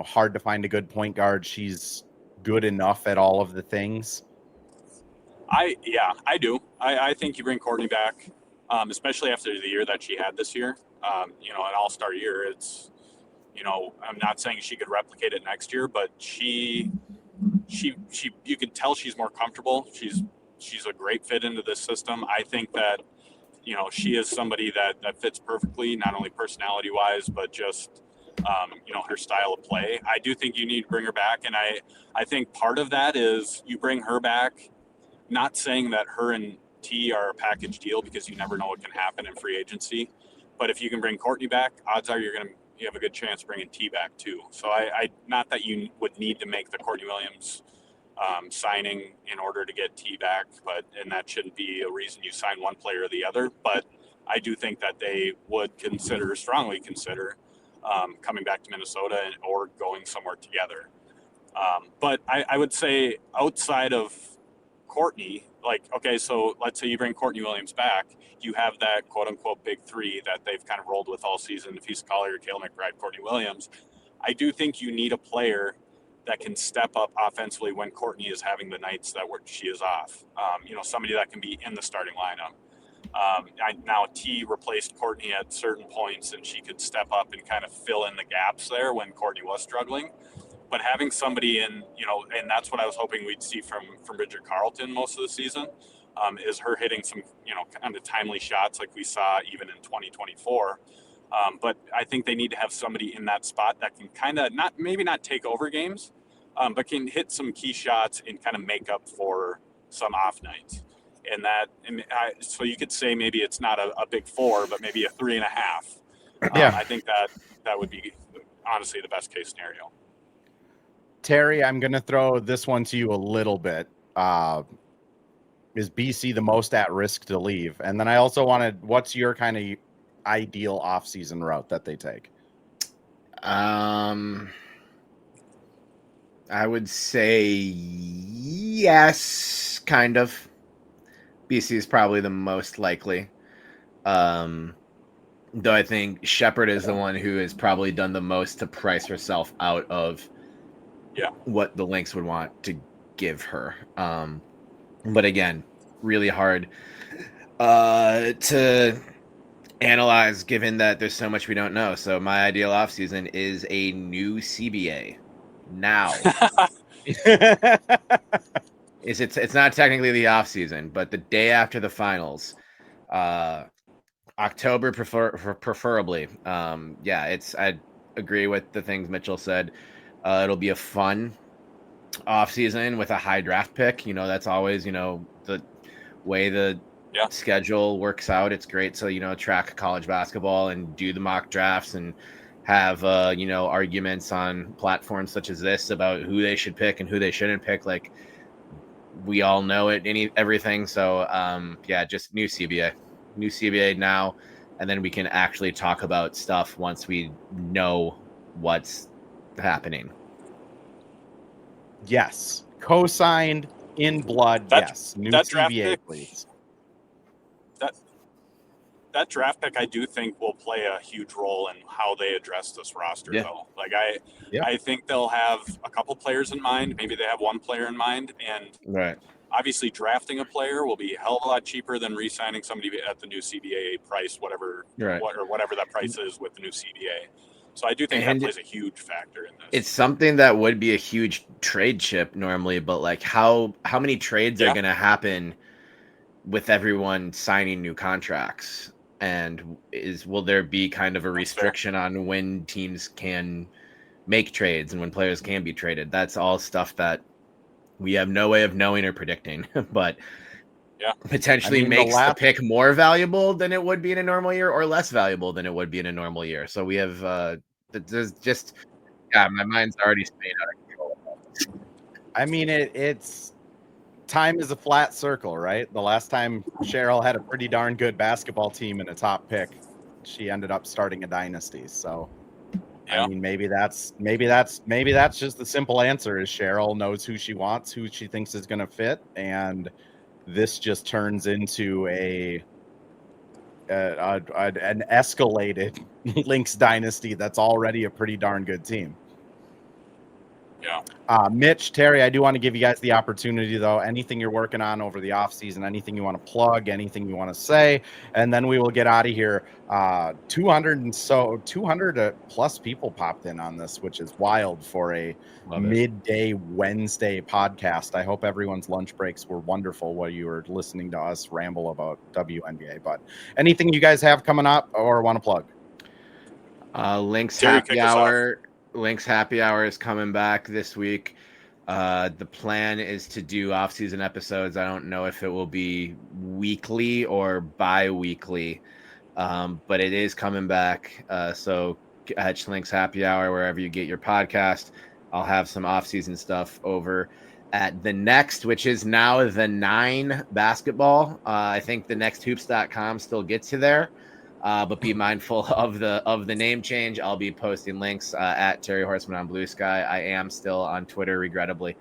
hard to find a good point guard. She's good enough at all of the things. I do. I think you bring Courtney back, especially after the year that she had this year. An all-star year. It's, I'm not saying she could replicate it next year, but she you can tell she's more comfortable. She's a great fit into this system. I think that, she is somebody that fits perfectly, not only personality wise, but just, her style of play. I do think you need to bring her back. And I think part of that is you bring her back, not saying that her and T are a package deal, because you never know what can happen in free agency. But if you can bring Courtney back, odds are you have a good chance bringing T back too. So I not that you would need to make the Courtney Williams signing in order to get T back, and that shouldn't be a reason you sign one player or the other. But I do think that they would strongly consider coming back to Minnesota or going somewhere together. But I would say outside of Courtney, so let's say you bring Courtney Williams back, you have that quote unquote big 3 that they've kind of rolled with all season: Nafisa Collier, Kayla McBride, Courtney Williams. I do think you need a player that can step up offensively when Courtney is having the nights that she is off. Somebody that can be in the starting lineup. Now T replaced Courtney at certain points, and she could step up and kind of fill in the gaps there when Courtney was struggling. But having somebody in, and that's what I was hoping we'd see from Bridget Carleton most of the season, is her hitting some, kind of timely shots like we saw even in 2024. But I think they need to have somebody in that spot that can kind of maybe not take over games, but can hit some key shots and kind of make up for some off nights. So you could say maybe it's not a big 4, but maybe a 3.5. I think that would be honestly the best case scenario. Terry, I'm going to throw this one to you a little bit. Is BC the most at risk to leave? And then I also what's your kind of ideal off-season route that they take? I would say yes, kind of. BC is probably the most likely. Though I think Shepherd is the one who has probably done the most to price herself out of what the Lynx would want to give her. But again, really hard to analyze, given that there's so much we don't know. So my ideal offseason is a new CBA now. It's not technically the offseason, but the day after the finals, October preferably. I agree with the things Mitchell said. It'll be a fun offseason with a high draft pick. That's always, the way the schedule works out. It's great to, track college basketball and do the mock drafts and have, arguments on platforms such as this about who they should pick and who they shouldn't pick. Like, we all know everything. So, just new CBA now. And then we can actually talk about stuff once we know what's happening. Yes. Co-signed in blood. Yes. New CBA, please. That draft pick, I do think, will play a huge role in how they address this roster, though. Like, I think they'll have a couple players in mind. Maybe they have one player in mind. And obviously, drafting a player will be a hell of a lot cheaper than re-signing somebody at the new CBA price, whatever that price is with the new CBA. So I do think that plays a huge factor in this. It's something that would be a huge trade chip normally, but like how many trades are going to happen with everyone signing new contracts? And will there be kind of a restriction on when teams can make trades and when players can be traded? That's all stuff that we have no way of knowing or predicting, but potentially makes the pick more valuable than it would be in a normal year or less valuable than it would be in a normal year. So we have there's just my mind's already spinning out of control. I mean, it's time is a flat circle, right? The last time Cheryl had a pretty darn good basketball team and a top pick, she ended up starting a dynasty. So, I mean, maybe that's just the simple answer is Cheryl knows who she wants, who she thinks is going to fit, and this just turns into an escalated Lynx dynasty that's already a pretty darn good team. Mitch, Terry, I do want to give you guys the opportunity, though. Anything you're working on over the off season, anything you want to plug, anything you want to say, and then we will get out of here. 200 plus people popped in on this, which is wild for a midday Wednesday podcast. I hope everyone's lunch breaks were wonderful while you were listening to us ramble about WNBA. But anything you guys have coming up or want to plug? Lynx Happy Hour. Lynx Happy Hour is coming back this week. The plan is to do off-season episodes. I don't know if it will be weekly or bi-weekly, but it is coming back. So catch Lynx Happy Hour wherever you get your podcast. I'll have some off-season stuff over at The Next, which is now The 9 Basketball. I think the nexthoops.com still gets you there. But be mindful of the name change. I'll be posting links at Terry Horstman on Blue Sky. I am still on Twitter, regrettably.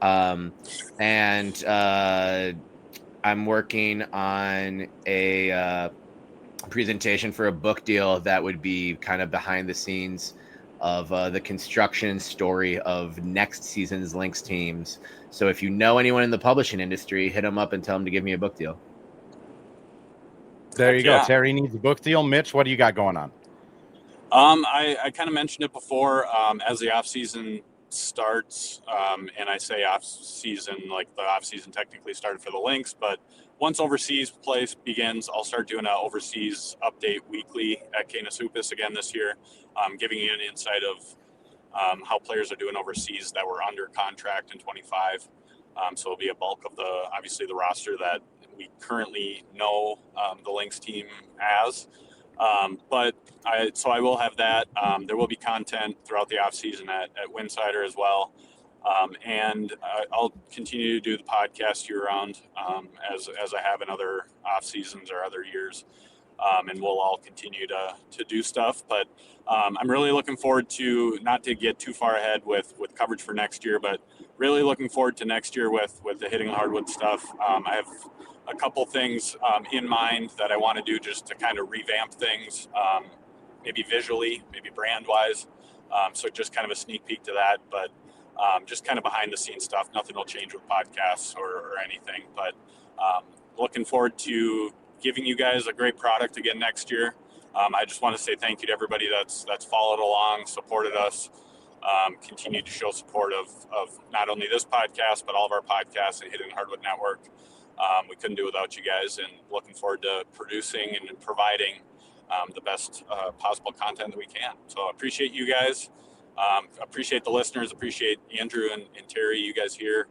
And I'm working on a presentation for a book deal that would be kind of behind the scenes of the construction story of next season's Lynx teams. So if you know anyone in the publishing industry, hit them up and tell them to give me a book deal. There you go. Terry needs a book deal. Mitch, what do you got going on? I kind of mentioned it before. As the off season starts, and I say off season, like the off season technically started for the Lynx, but once overseas play begins, I'll start doing an overseas update weekly at Canis Hoopus again this year, giving you an insight of how players are doing overseas that were under contract in 25. So it'll be a bulk of obviously the roster that we currently know the Lynx team as. But I will have that. There will be content throughout the off season at Winsider as well. And I'll continue to do the podcast year round as I have in other off seasons or other years. And we'll all continue to do stuff. But I'm really looking forward to, not to get too far ahead with coverage for next year, but really looking forward to next year with the Hitting the Hardwood stuff. I have a couple things in mind that I want to do just to kind of revamp things, maybe visually, maybe brand-wise. So just kind of a sneak peek to that, but just kind of behind the scenes stuff. Nothing will change with podcasts or anything, but looking forward to giving you guys a great product again next year. I just want to say thank you to everybody that's followed along, supported us, continued to show support of not only this podcast, but all of our podcasts at Hitting the Hardwood Network. We couldn't do it without you guys, and looking forward to producing and providing the best possible content that we can. So I appreciate you guys. Appreciate the listeners. Appreciate Andrew and Terry, you guys here.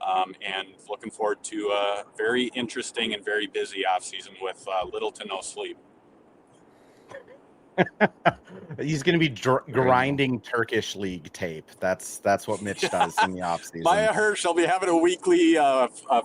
And looking forward to a very interesting and very busy off season with little to no sleep. He's going to be grinding Turkish league tape. That's what Mitch does in the offseason. Maya Hirsch, I'll be having a weekly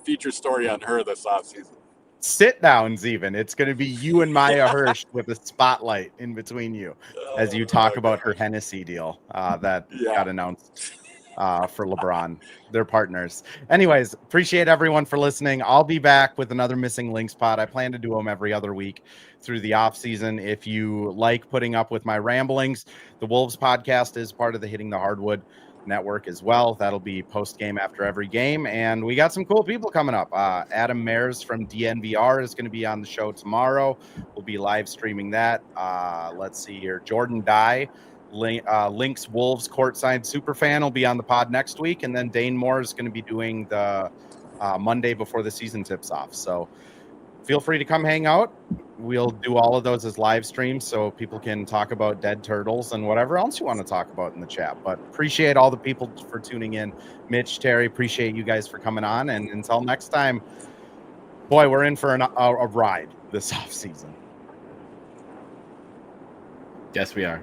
feature story on her this offseason. Sit downs, even. It's going to be you and Maya Hirsch with a spotlight in between you as you talk about her Hennessy deal that got announced for LeBron. They're partners. Anyways, appreciate everyone for listening. I'll be back with another Missing Lynx pod. I plan to do them every other week through the off season. If you like putting up with my ramblings, the Wolves podcast is part of the Hitting the Hardwood Network as well. That'll be post game after every game, and we got some cool people coming up. Adam Mares from DNVR is going to be on the show tomorrow. We'll be live streaming that. Let's see here. Jordan Dye, Lynx Wolves courtside superfan, will be on the pod next week, and then Dane Moore is going to be doing the Monday before the season tips off. So feel free to come hang out. We'll do all of those as live streams so people can talk about dead turtles and whatever else you want to talk about in the chat. But appreciate all the people for tuning in. Mitch, Terry, appreciate you guys for coming on. And until next time, boy, we're in for a ride this off season. Yes, we are.